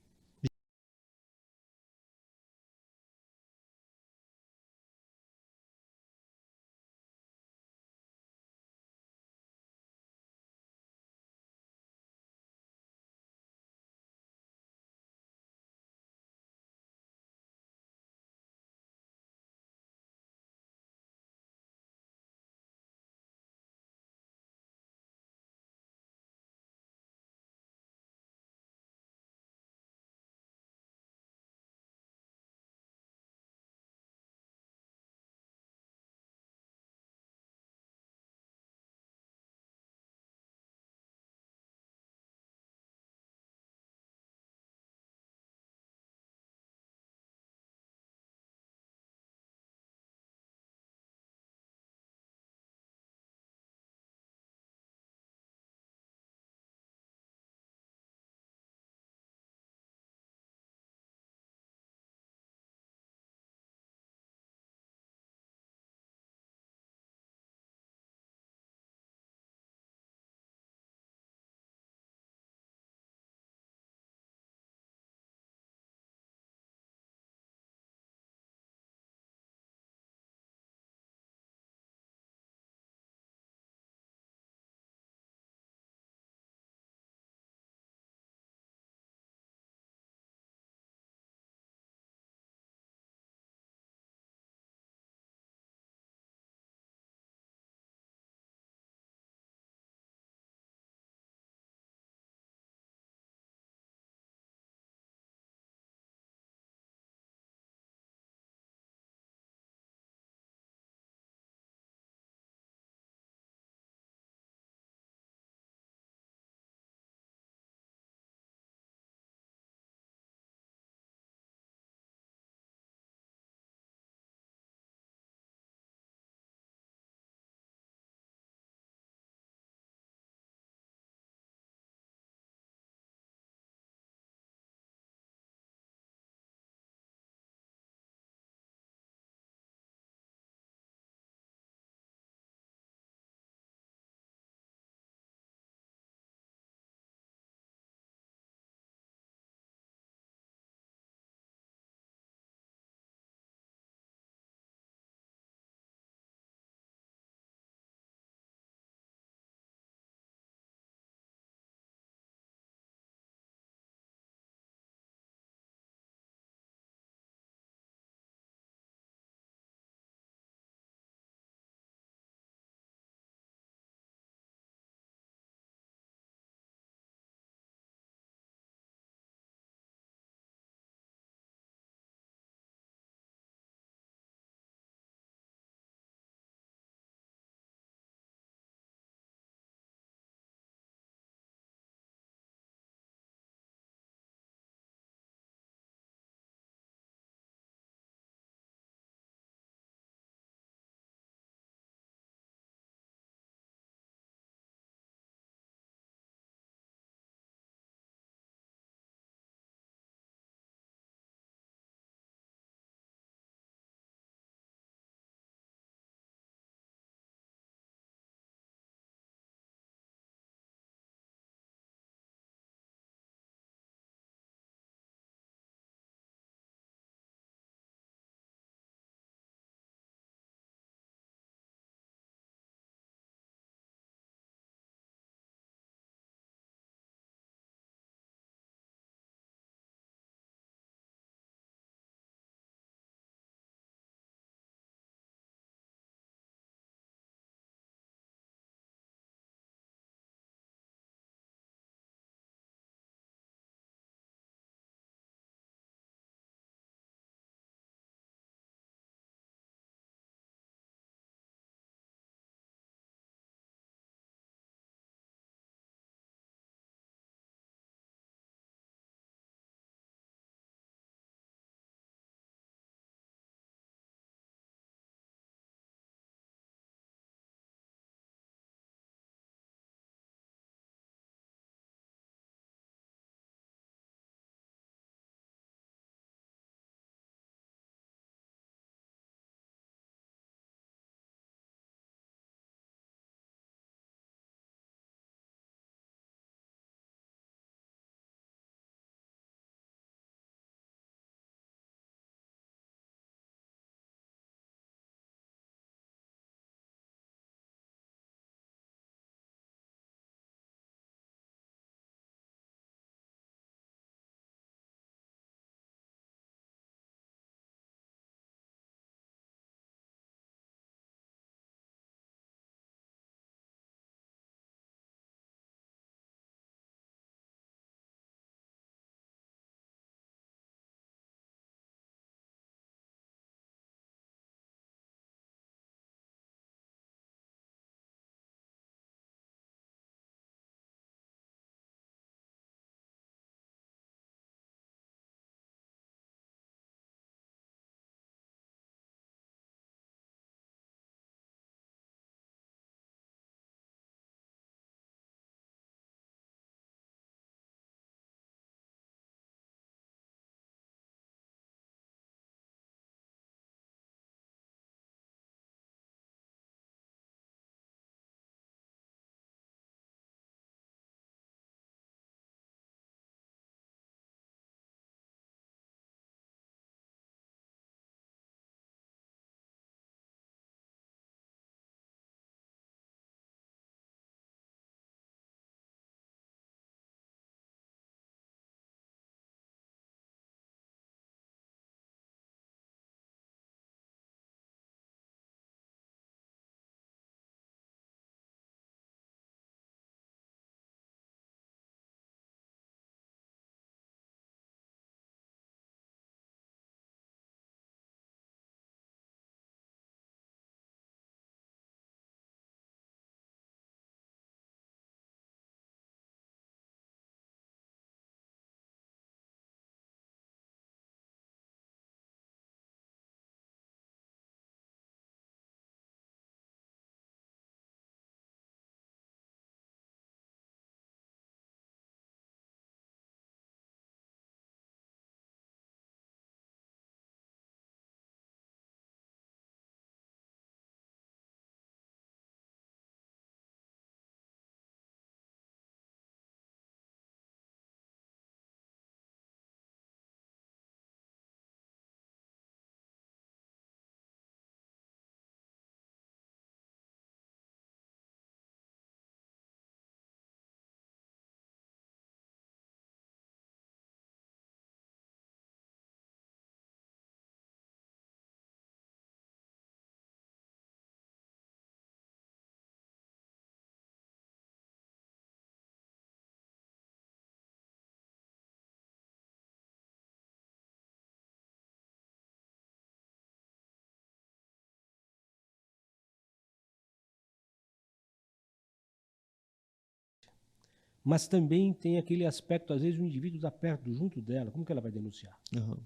Mas também tem aquele aspecto, às vezes o indivíduo está perto, junto dela, como que ela vai denunciar? Aham.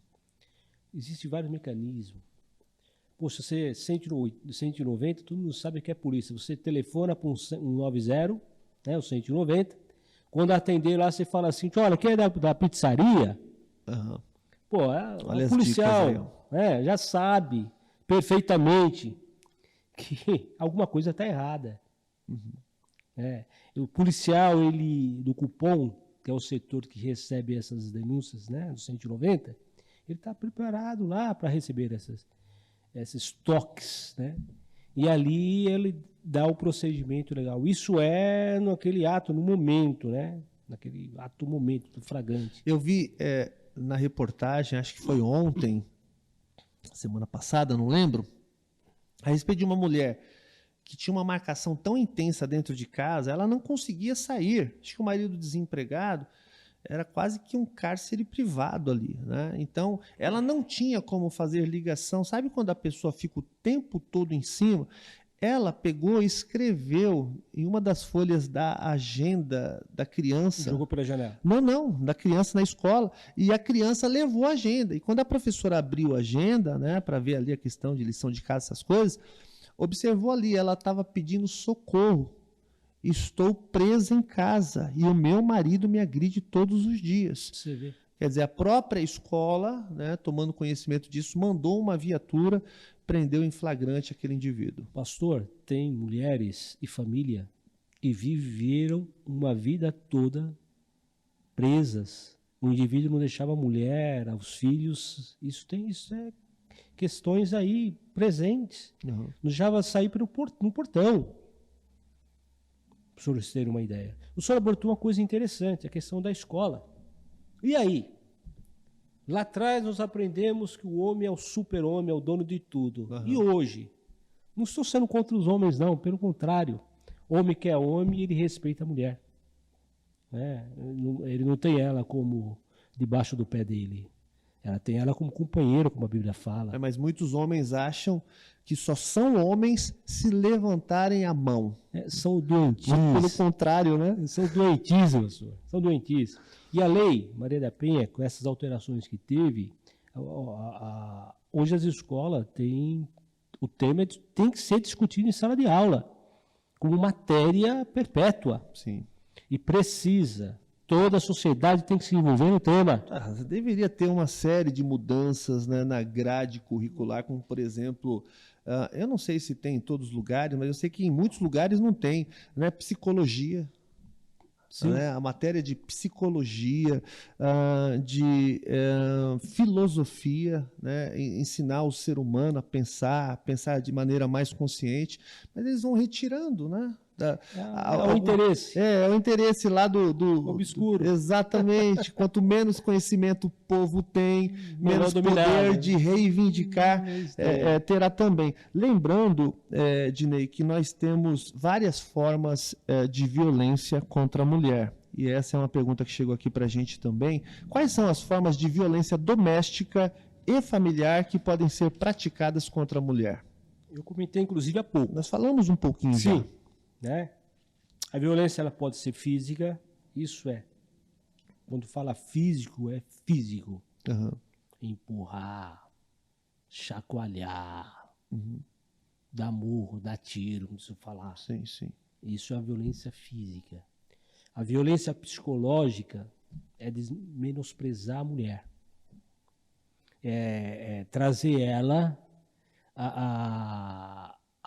Existem vários mecanismos. Poxa, você 190, todo mundo sabe que é polícia. Você telefona para um 90, né, o 190. Quando atender lá, você fala assim, olha, quem é da pizzaria? Aham. Pô, Olha o as policial dicas aí, já sabe perfeitamente que alguma coisa está errada. O policial, ele, do cupom, que é o setor que recebe essas denúncias, né, do 190, ele está preparado lá para receber esses toques, né? E ali ele dá o procedimento legal. Isso é naquele ato, no momento, né? Naquele ato momento do flagrante. Eu vi na reportagem, acho que foi ontem, semana passada, não lembro, a respeito de uma mulher que tinha uma marcação tão intensa dentro de casa, ela não conseguia sair. Acho que o marido desempregado era quase que um cárcere privado ali, né? Então, ela não tinha como fazer ligação. Sabe quando a pessoa fica o tempo todo em cima? Ela pegou e escreveu em uma das folhas da agenda da criança. Jogou pela janela. Não, da criança na escola. E a criança levou a agenda. E quando a professora abriu a agenda, né, para ver ali a questão de lição de casa, essas coisas, observou ali, ela estava pedindo socorro. Estou presa em casa e o meu marido me agride todos os dias. Você vê. Quer dizer, a própria escola, né, tomando conhecimento disso, mandou uma viatura, prendeu em flagrante aquele indivíduo. Pastor, tem mulheres e família que viveram uma vida toda presas. O indivíduo não deixava a mulher, os filhos. Isso é questões aí presentes. Uhum. Não deixava sair no portão. Para os senhores terem uma ideia. O senhor abordou uma coisa interessante, a questão da escola. E aí? Lá atrás nós aprendemos que o homem é o super-homem, é o dono de tudo. Uhum. E hoje? Não estou sendo contra os homens, não. Pelo contrário. Homem que é homem, ele respeita a mulher. Ele não tem ela como debaixo do pé dele. Ela tem ela como companheiro, como a Bíblia fala. Mas muitos homens acham que só são homens se levantarem a mão. São doentes. Pelo contrário, né? São doentíssimos, senhor. São doentíssimos. E a lei, Maria da Penha, com essas alterações que teve, hoje as escolas têm... O tema tem que ser discutido em sala de aula, como matéria perpétua. Sim. E precisa. Toda a sociedade tem que se envolver no tema. Deveria ter uma série de mudanças, né, na grade curricular, como, por exemplo, eu não sei se tem em todos os lugares, mas eu sei que em muitos lugares não tem, né, psicologia. Né, a matéria de psicologia, de filosofia, né, ensinar o ser humano a pensar de maneira mais consciente, mas eles vão retirando, né? O interesse. É o interesse lá do obscuro. Exatamente. Quanto menos conhecimento o povo tem, menos poder de reivindicar terá também. Lembrando, Dinei, que nós temos várias formas de violência contra a mulher. E essa é uma pergunta que chegou aqui para a gente também. Quais são as formas de violência doméstica e familiar que podem ser praticadas contra a mulher? Eu comentei, inclusive, há pouco. Nós falamos um pouquinho já. Né? A violência ela pode ser física, isso quando fala físico, é físico. Uhum. Empurrar, chacoalhar, dar murro, dar tiro, não preciso falar. Sim. Isso é a violência física. A violência psicológica é menosprezar a mulher. É trazer ela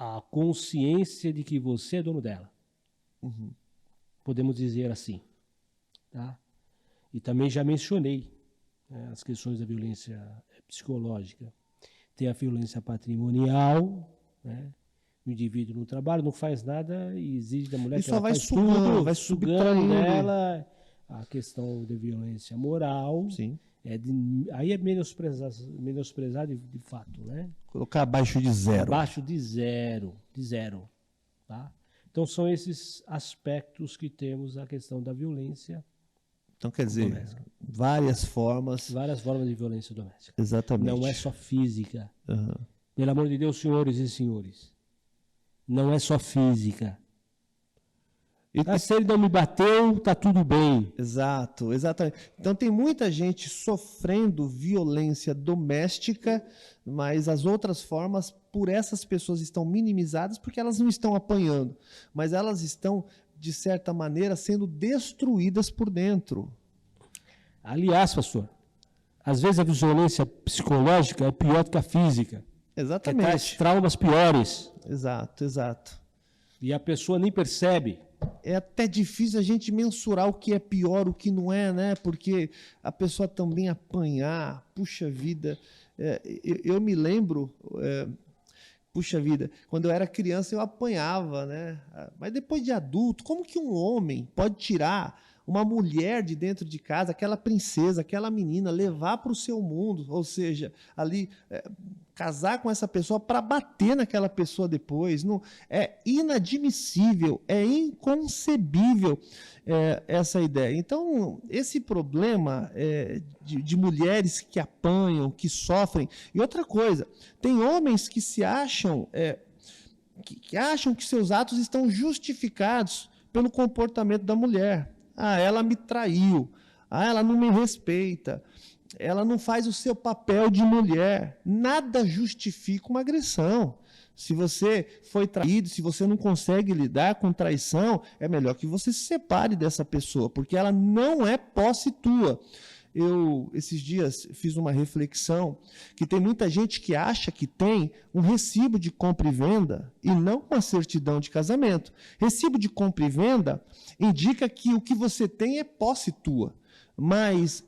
a consciência de que você é dono dela. Uhum. Podemos dizer assim. Tá? E também já mencionei as questões da violência psicológica. Tem a violência patrimonial, né? O indivíduo no trabalho não faz nada e exige da mulher e que só ela vai faz sugando, tudo, vai sugando subtraindo dela. A questão da violência moral. Sim. Aí é menosprezado de fato, né? Colocar abaixo de zero. Abaixo de zero. Tá? Então são esses aspectos que temos a questão da violência. Então quer dizer, doméstica. várias formas de violência doméstica. Exatamente. Não é só física. Uhum. Pelo amor de Deus, senhores e senhores. Não é só física. Se ele não me bateu, tá tudo bem. Exato, exatamente. Então tem muita gente sofrendo violência doméstica, mas as outras formas, por essas pessoas, estão minimizadas porque elas não estão apanhando, mas elas estão, de certa maneira, sendo destruídas por dentro. Aliás, pastor, às vezes a violência psicológica é pior do que a física. Exatamente. Traz traumas piores. Exato, exato. E a pessoa nem percebe. É até difícil a gente mensurar o que é pior, o que não é, né? Porque a pessoa também apanhar, puxa vida. Eu me lembro, puxa vida, quando eu era criança eu apanhava, né? Mas depois de adulto, como que um homem pode tirar uma mulher de dentro de casa, aquela princesa, aquela menina, levar para o seu mundo, ou seja, ali casar com essa pessoa para bater naquela pessoa depois? Não, é inadmissível, é inconcebível essa ideia. Então, esse problema de mulheres que apanham, que sofrem. E outra coisa, tem homens que se acham, que acham que seus atos estão justificados pelo comportamento da mulher. Ah, ela me traiu. Ah, ela não me respeita. Ela não faz o seu papel de mulher. Nada justifica uma agressão. Se você foi traído, se você não consegue lidar com traição, é melhor que você se separe dessa pessoa, porque ela não é posse tua. Eu, esses dias, fiz uma reflexão que tem muita gente que acha que tem um recibo de compra e venda e não uma certidão de casamento. Recibo de compra e venda indica que o que você tem é posse tua, mas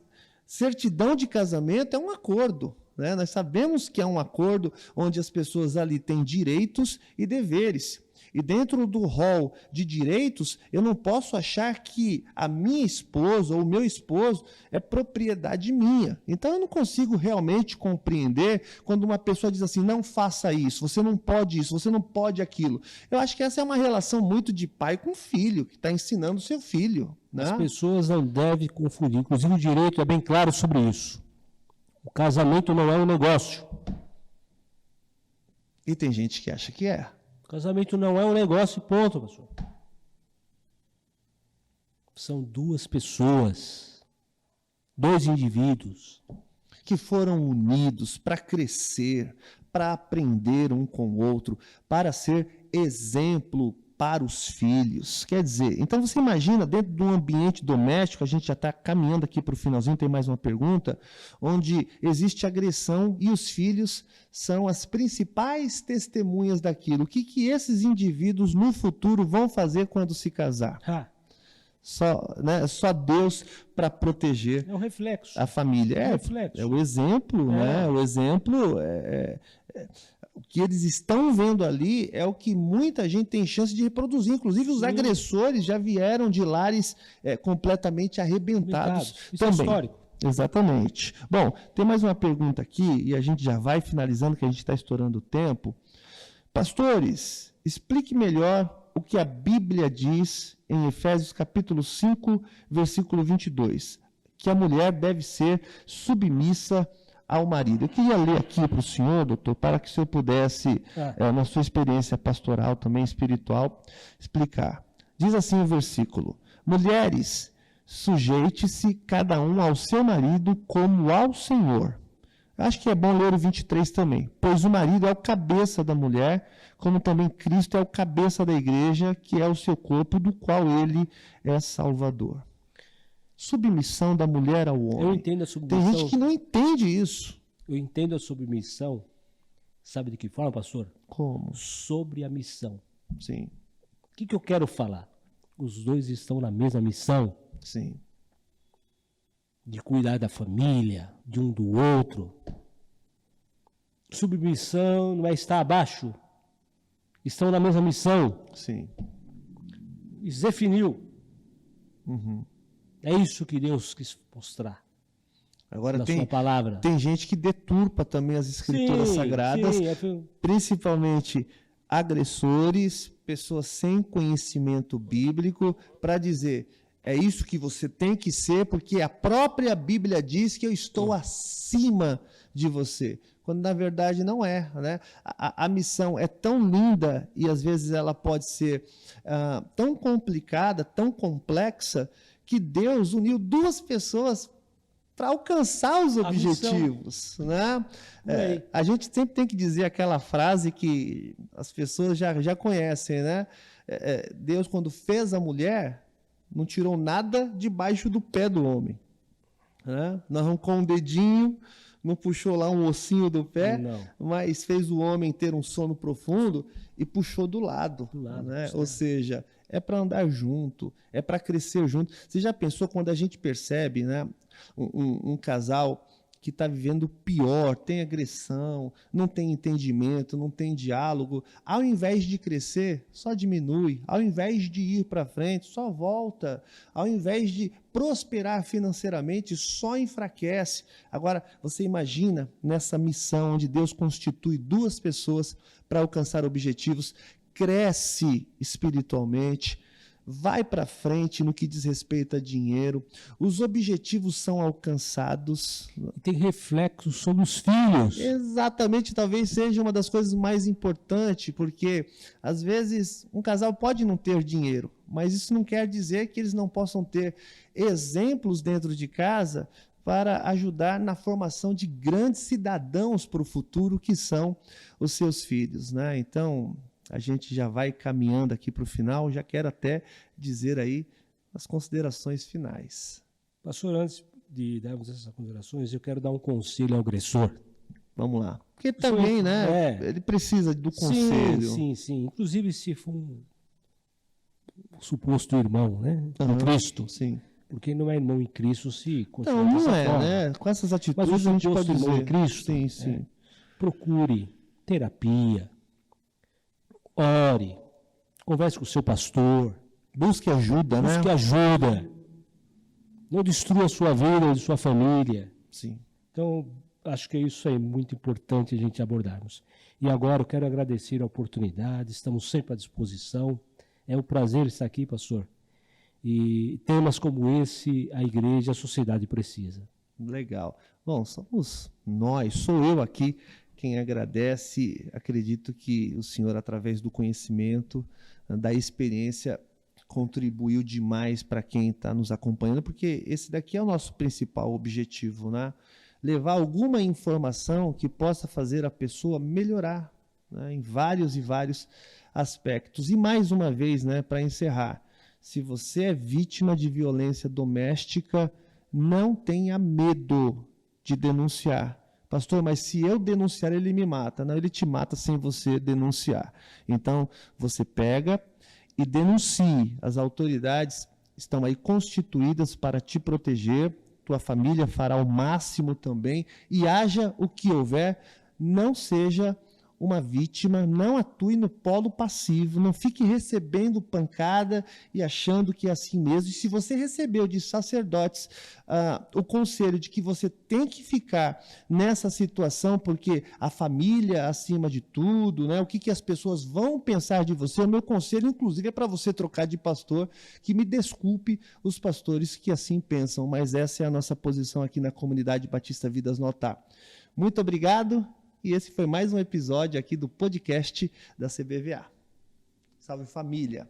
certidão de casamento é um acordo, né? Nós sabemos que é um acordo onde as pessoas ali têm direitos e deveres. E dentro do rol de direitos, eu não posso achar que a minha esposa ou o meu esposo é propriedade minha. Então eu não consigo realmente compreender quando uma pessoa diz assim, não faça isso, você não pode isso, você não pode aquilo. Eu acho que essa é uma relação muito de pai com filho, que está ensinando o seu filho. Né? As pessoas não devem confundir. Inclusive o direito é bem claro sobre isso. O casamento não é um negócio. E tem gente que acha que é. Casamento não é um negócio, ponto, pastor. São duas pessoas, dois indivíduos que foram unidos para crescer, para aprender um com o outro, para ser exemplo para os filhos. Quer dizer, então você imagina dentro de um ambiente doméstico, a gente já está caminhando aqui para o finalzinho, tem mais uma pergunta, onde existe agressão e os filhos são as principais testemunhas daquilo. O que esses indivíduos no futuro vão fazer quando se casar? Só Deus para proteger é um reflexo. A família. É o exemplo, né? O exemplo o que eles estão vendo ali é o que muita gente tem chance de reproduzir. Inclusive, os agressores já vieram de lares completamente arrebentados. Isso também. É histórico. Exatamente. Bom, tem mais uma pergunta aqui e a gente já vai finalizando, que a gente está estourando o tempo. Pastores, explique melhor o que a Bíblia diz em Efésios capítulo 5, versículo 22, que a mulher deve ser submissa ao marido. Eu queria ler aqui para o senhor, doutor, para que o senhor pudesse, na sua experiência pastoral, também espiritual, explicar. Diz assim o versículo: mulheres, sujeite-se cada um ao seu marido como ao Senhor. Acho que é bom ler o 23 também. Pois o marido é o cabeça da mulher, como também Cristo é o cabeça da igreja, que é o seu corpo, do qual ele é salvador. Submissão da mulher ao homem. Eu entendo a submissão. Tem gente que não entende isso. Eu entendo a submissão, sabe de que forma, pastor? Como? Sobre a missão. Sim. O que eu quero falar? Os dois estão na mesma missão. Sim. De cuidar da família, de um do outro. Submissão não é estar abaixo. Estão na mesma missão. Sim. Isso definiu. Uhum. É isso que Deus quis mostrar. Agora na sua palavra. Tem gente que deturpa também as escrituras sagradas, principalmente agressores, pessoas sem conhecimento bíblico, para dizer é isso que você tem que ser, porque a própria Bíblia diz que eu estou acima de você. Quando na verdade não é, né? A missão é tão linda e às vezes ela pode ser tão complicada, tão complexa, que Deus uniu duas pessoas para alcançar os objetivos, né? A gente sempre tem que dizer aquela frase que as pessoas já conhecem, né? Deus, quando fez a mulher, não tirou nada debaixo do pé do homem, né? Não arrancou um dedinho, não puxou lá um ossinho do pé, mas fez o homem ter um sono profundo e puxou do lado, né? Ou seja, é para andar junto, é para crescer junto. Você já pensou quando a gente percebe, né, um casal que está vivendo pior, tem agressão, não tem entendimento, não tem diálogo, ao invés de crescer, só diminui, ao invés de ir para frente, só volta, ao invés de prosperar financeiramente, só enfraquece. Agora, você imagina nessa missão onde Deus constitui duas pessoas para alcançar objetivos, cresce espiritualmente, vai para frente no que diz respeito a dinheiro, os objetivos são alcançados. Tem reflexos sobre os filhos. Exatamente, talvez seja uma das coisas mais importantes, porque às vezes um casal pode não ter dinheiro, mas isso não quer dizer que eles não possam ter exemplos dentro de casa para ajudar na formação de grandes cidadãos para o futuro, que são os seus filhos, né? Então, a gente já vai caminhando aqui para o final, já quero até dizer aí as considerações finais. Pastor, antes de darmos essas considerações, eu quero dar um conselho ao agressor. Vamos lá. Porque também, né, ele precisa do conselho. Sim. Inclusive, se for um suposto irmão, né, em Cristo. Sim. Porque não é irmão em Cristo se continua não dessa é, forma. né? Com essas atitudes mas a gente pode irmão dizer. em Cristo, Sim. Procure terapia, ore, converse com o seu pastor, busque ajuda, né? Busque ajuda. Não destrua a sua vida e sua família. Sim. Então, acho que isso é muito importante a gente abordarmos. E agora eu quero agradecer a oportunidade, estamos sempre à disposição. É um prazer estar aqui, pastor. E temas como esse, a igreja, a sociedade precisa. Legal. Bom, somos nós, sou eu aqui quem agradece. Acredito que o senhor, através do conhecimento, da experiência, contribuiu demais para quem está nos acompanhando, porque esse daqui é o nosso principal objetivo, né? Levar alguma informação que possa fazer a pessoa melhorar, né, em vários e vários aspectos. E mais uma vez, né, para encerrar, se você é vítima de violência doméstica, não tenha medo de denunciar. Pastor, mas se eu denunciar, ele me mata. Não, ele te mata sem você denunciar. Então, você pega e denuncie. As autoridades estão aí constituídas para te proteger, tua família fará o máximo também, e haja o que houver, não seja uma vítima, não atue no polo passivo, não fique recebendo pancada e achando que é assim mesmo. E se você recebeu de sacerdotes o conselho de que você tem que ficar nessa situação porque a família acima de tudo, né? O que as pessoas vão pensar de você, o meu conselho, inclusive, é para você trocar de pastor, que me desculpe os pastores que assim pensam, mas essa é a nossa posição aqui na Comunidade Batista Vidas no Altar. Muito obrigado. E esse foi mais um episódio aqui do podcast da CBVA. Salve, família!